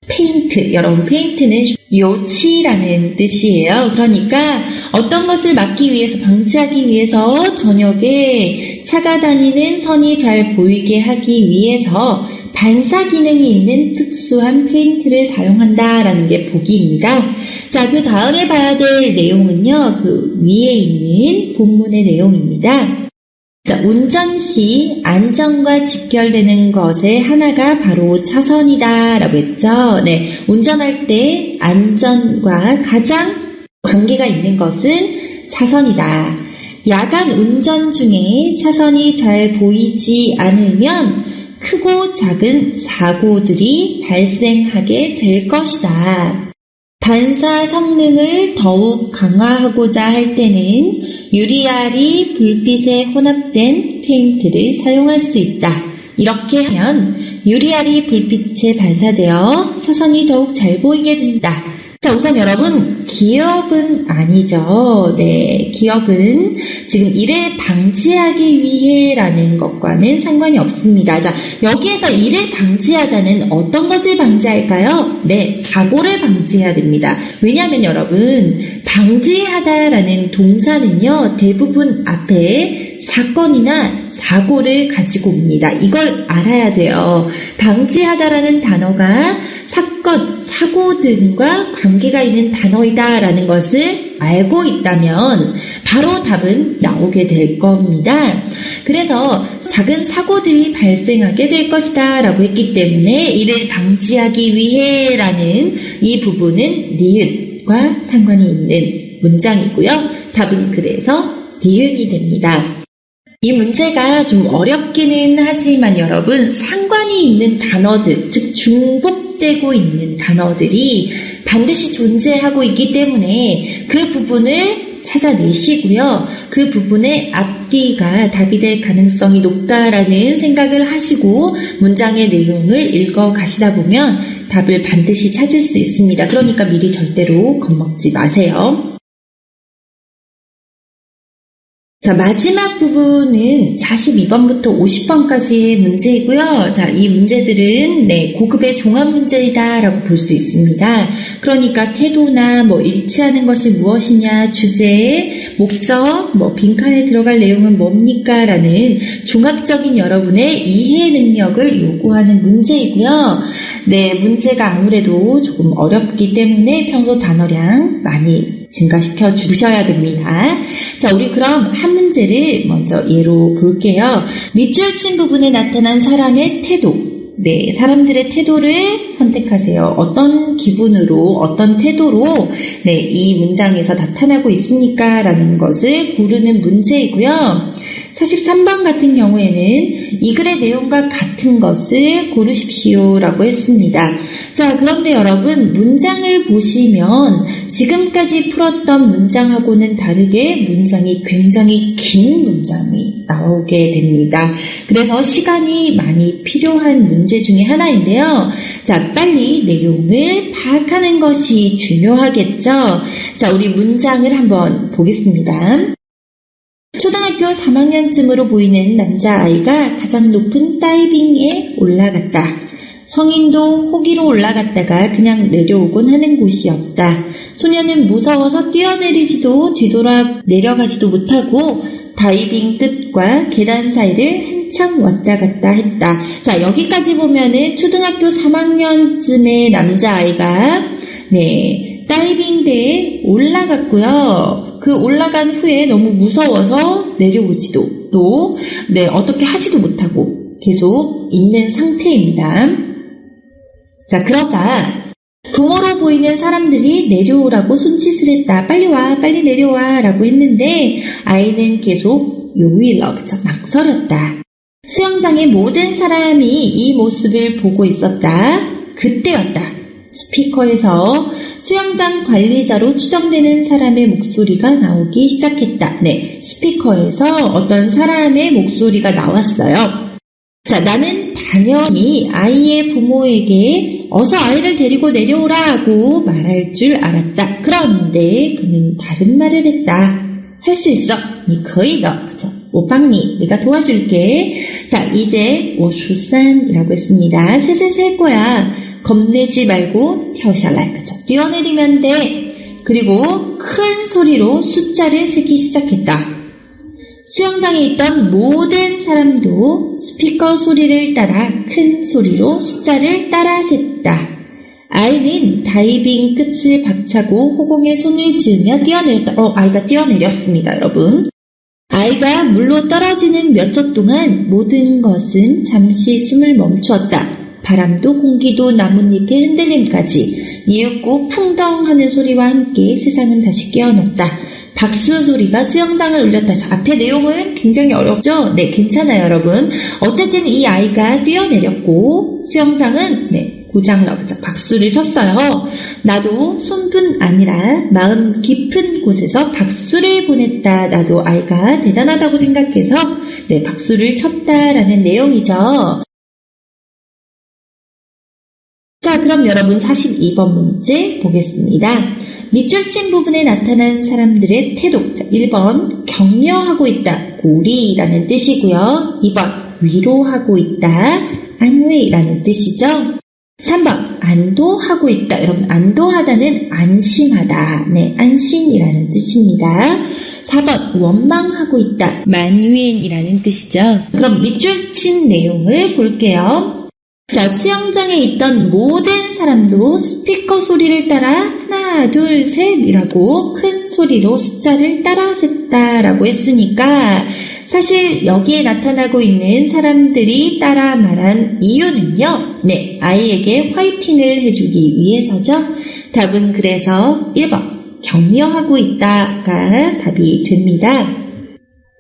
페인트. 여러분, 페인트는 요치라는 뜻이에요. 그러니까 어떤 것을 막기 위해서, 방지하기 위해서 저녁에 차가 다니는 선이 잘 보이게 하기 위해서 반사 기능이 있는 특수한 페인트를 사용한다라는 게 보기입니다. 자, 그 다음에 봐야 될 내용은요, 그 위에 있는 본문의 내용입니다. 자, 운전 시 안전과 직결되는 것의 하나가 바로 차선이다 라고 했죠. 운전할 때 안전과 가장 관계가 있는 것은 차선이다. 야간 운전 중에 차선이 잘 보이지 않으면 크고 작은 사고들이 발생하게 될 것이다. 반사 성능을 더욱 강화하고자 할 때는 유리알이 불빛에 혼합된 페인트를 사용할 수 있다. 이렇게 하면 유리알이 불빛에 반사되어 차선이 더욱 잘 보이게 된다. 자, 우선 여러분, 기억은 아니죠. 네, 기억은 지금 이를 방지하기 위해라는 것과는 상관이 없습니다. 자, 여기에서 이를 방지하다는 어떤 것을 방지할까요? 네, 사고를 방지해야 됩니다. 왜냐하면 여러분, 방지하다라는 동사는요, 대부분 앞에 사건이나 사고를 가지고 옵니다. 이걸 알아야 돼요. 방지하다라는 단어가 사건, 사고 등과 관계가 있는 단어이다라는 것을 알고 있다면 바로 답은 나오게 될 겁니다. 그래서 작은 사고들이 발생하게 될 것이다 라고 했기 때문에 이를 방지하기 위해라는 이 부분은 니은과 상관이 있는 문장이고요. 답은 그래서 니은이 됩니다. 이 문제가 좀 어렵기는 하지만 여러분, 상관이 있는 단어들, 즉 중복되고 있는 단어들이 반드시 존재하고 있기 때문에 그 부분을 찾아내시고요. 그 부분의 앞뒤가 답이 될 가능성이 높다라는 생각을 하시고 문장의 내용을 읽어 가시다 보면 답을 반드시 찾을 수 있습니다. 그러니까 미리 절대로 겁먹지 마세요. 자, 마지막 부분은 42번부터 50번까지의 문제이고요. 자, 이 문제들은 고급의 종합 문제이다라고 볼 수 있습니다. 그러니까 태도나 일치하는 것이 무엇이냐, 주제, 목적, 빈칸에 들어갈 내용은 뭡니까? 라는 종합적인 여러분의 이해 능력을 요구하는 문제이고요. 네, 문제가 아무래도 조금 어렵기 때문에 평소 단어량 많이 증가시켜 주셔야 됩니다. 자, 우리 그럼 한 문제를 먼저 예로 볼게요. 밑줄 친 부분에 나타난 사람의 태도. 네, 사람들의 태도를 선택하세요. 어떤 기분으로, 어떤 태도로 이 문장에서 나타나고 있습니까? 라는 것을 고르는 문제이고요. 43번 같은 경우에는 이 글의 내용과 같은 것을 고르십시오 라고 했습니다. 자, 그런데 여러분, 문장을 보시면 지금까지 풀었던 문장하고는 다르게 문장이 굉장히 긴 문장이 나오게 됩니다. 그래서 시간이 많이 필요한 문제 중에 하나인데요. 자, 빨리 내용을 파악하는 것이 중요하겠죠. 자, 우리 문장을 한번 보겠습니다. 초등학교 3학년쯤으로 보이는 남자아이가 가장 높은 다이빙에 올라갔다. 성인도 호기로 올라갔다가 그냥 내려오곤 하는 곳이었다. 소녀는 무서워서 뛰어내리지도 뒤돌아 내려가지도 못하고 다이빙 끝과 계단 사이를 한참 왔다 갔다 했다. 자, 여기까지 보면은 초등학교 3학년쯤의 남자아이가 다이빙대에 올라갔고요. 그 올라간 후에 너무 무서워서 내려오지도 또 어떻게 하지도 못하고 계속 있는 상태입니다. 자, 그러자 부모로 보이는 사람들이 내려오라고 손짓을 했다. 빨리 와, 빨리 내려와 라고 했는데 아이는 계속 요일러, 망설였다. 수영장의 모든 사람이 이 모습을 보고 있었다. 그때였다. 스피커에서 수영장 관리자로 추정되는 사람의 목소리가 나오기 시작했다. 네, 스피커에서 어떤 사람의 목소리가 나왔어요. 자, 나는 당연히 아이의 부모에게 어서 아이를 데리고 내려오라고 말할 줄 알았다. 그런데 그는 다른 말을 했다. 할 수 있어. 니 거의 너. 그쵸? 오빵니, 내가 도와줄게. 자, 이제 워슈산이라고 했습니다. 셋을 셀 거야. 겁내지 말고跳下来. 그쵸? 뛰어내리면 돼. 그리고 큰 소리로 숫자를 세기 시작했다. 수영장에 있던 모든 사람도 스피커 소리를 따라 큰 소리로 숫자를 따라 셌다. 아이는 다이빙 끝을 박차고 호공에 손을 쥐으며 뛰어내렸다. 아이가 뛰어내렸습니다, 여러분. 아이가 물로 떨어지는 몇 초 동안 모든 것은 잠시 숨을 멈추었다. 바람도 공기도 나뭇잎의 흔들림까지 이윽고 풍덩하는 소리와 함께 세상은 다시 깨어났다. 박수 소리가 수영장을 울렸다. 자, 앞에 내용은 굉장히 어렵죠? 네, 괜찮아요, 여러분. 어쨌든 이 아이가 뛰어내렸고 수영장은 고장나고 박수를 쳤어요. 나도 손뿐 아니라 마음 깊은 곳에서 박수를 보냈다. 나도 아이가 대단하다고 생각해서 박수를 쳤다라는 내용이죠. 자, 그럼 여러분 42번 문제 보겠습니다. 밑줄 친 부분에 나타난 사람들의 태도. 자, 1번 격려하고 있다. 고리라는 뜻이고요. 2번 위로하고 있다. 안慰라는 뜻이죠. 3번 안도하고 있다. 여러분 안도하다는 안심하다. 네, 안심이라는 뜻입니다. 4번 원망하고 있다. 만윈이라는 뜻이죠. 그럼 밑줄 친 내용을 볼게요. 자, 수영장에 있던 모든 사람도 스피커 소리를 따라 하나, 둘, 셋이라고 큰 소리로 숫자를 따라 셌다라고 했으니까 사실 여기에 나타나고 있는 사람들이 따라 말한 이유는요. 네, 아이에게 화이팅을 해주기 위해서죠. 답은 그래서 1번 격려하고 있다가 답이 됩니다.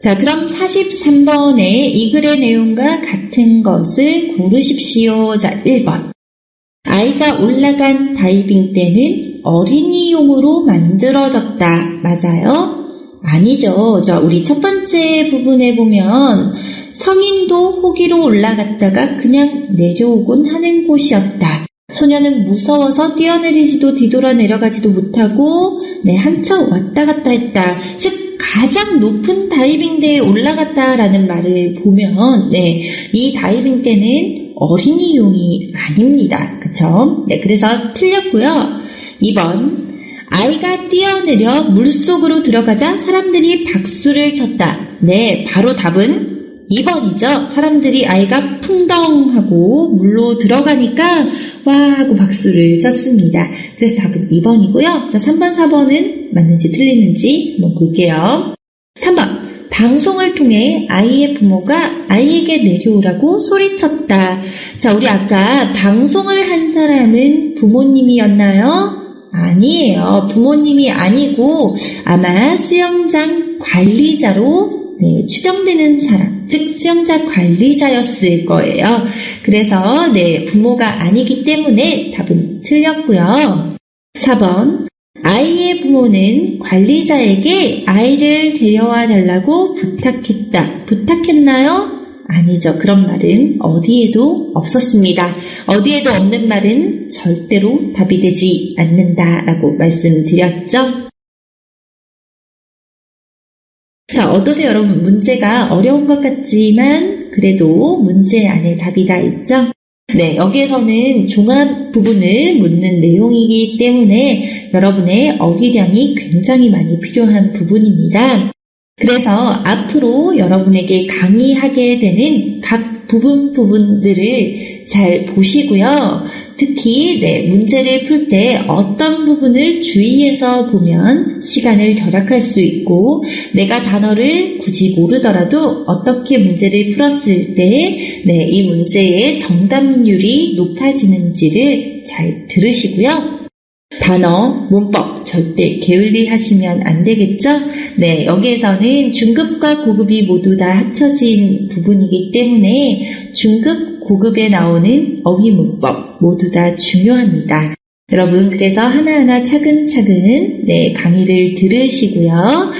자, 그럼 43번에 이 글의 내용과 같은 것을 고르십시오. 자, 1번. 아이가 올라간 다이빙대는 어린이용으로 만들어졌다. 맞아요? 아니죠. 자, 우리 첫 번째 부분에 보면 성인도 호기로 올라갔다가 그냥 내려오곤 하는 곳이었다. 소녀는 무서워서 뛰어내리지도 뒤돌아 내려가지도 못하고 한참 왔다 갔다 했다. 즉 가장 높은 다이빙대에 올라갔다라는 말을 보면 이 다이빙대는 어린이용이 아닙니다. 그쵸? 네, 그래서 틀렸고요. 2번 아이가 뛰어내려 물속으로 들어가자 사람들이 박수를 쳤다. 네, 바로 답은 2번이죠. 사람들이 아이가 풍덩하고 물로 들어가니까 와 하고 박수를 쳤습니다. 그래서 답은 2번이고요. 자, 3번, 4번은 맞는지 틀리는지 한번 볼게요. 3번. 방송을 통해 아이의 부모가 아이에게 내려오라고 소리쳤다. 자, 우리 아까 방송을 한 사람은 부모님이었나요? 아니에요. 부모님이 아니고 아마 수영장 관리자로 추정되는 사람, 즉 수영장 관리자였을 거예요. 그래서 부모가 아니기 때문에 답은 틀렸고요. 4번 아이의 부모는 관리자에게 아이를 데려와 달라고 부탁했다. 부탁했나요? 아니죠. 그런 말은 어디에도 없었습니다. 어디에도 없는 말은 절대로 답이 되지 않는다라고 말씀드렸죠. 자, 어떠세요, 여러분? 문제가 어려운 것 같지만 그래도 문제 안에 답이 다 있죠? 네, 여기에서는 종합 부분을 묻는 내용이기 때문에 여러분의 어휘량이 굉장히 많이 필요한 부분입니다. 그래서 앞으로 여러분에게 강의하게 되는 각 부분들을 잘 보시고요. 특히 문제를 풀 때 어떤 부분을 주의해서 보면 시간을 절약할 수 있고 내가 단어를 굳이 모르더라도 어떻게 문제를 풀었을 때 이 문제의 정답률이 높아지는지를 잘 들으시고요. 단어, 문법 절대 게을리하시면 안 되겠죠? 네, 여기에서는 중급과 고급이 모두 다 합쳐진 부분이기 때문에 중급, 고급에 나오는 어휘 문법 모두 다 중요합니다. 여러분, 그래서 하나하나 차근차근 강의를 들으시고요.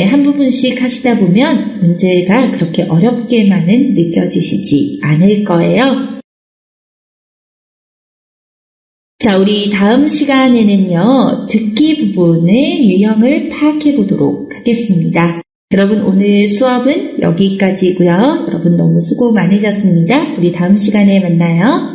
한 부분씩 하시다 보면 문제가 그렇게 어렵게만은 느껴지시지 않을 거예요. 자, 우리 다음 시간에는요, 듣기 부분의 유형을 파악해 보도록 하겠습니다. 여러분, 오늘 수업은 여기까지고요. 여러분 너무 수고 많으셨습니다. 우리 다음 시간에 만나요.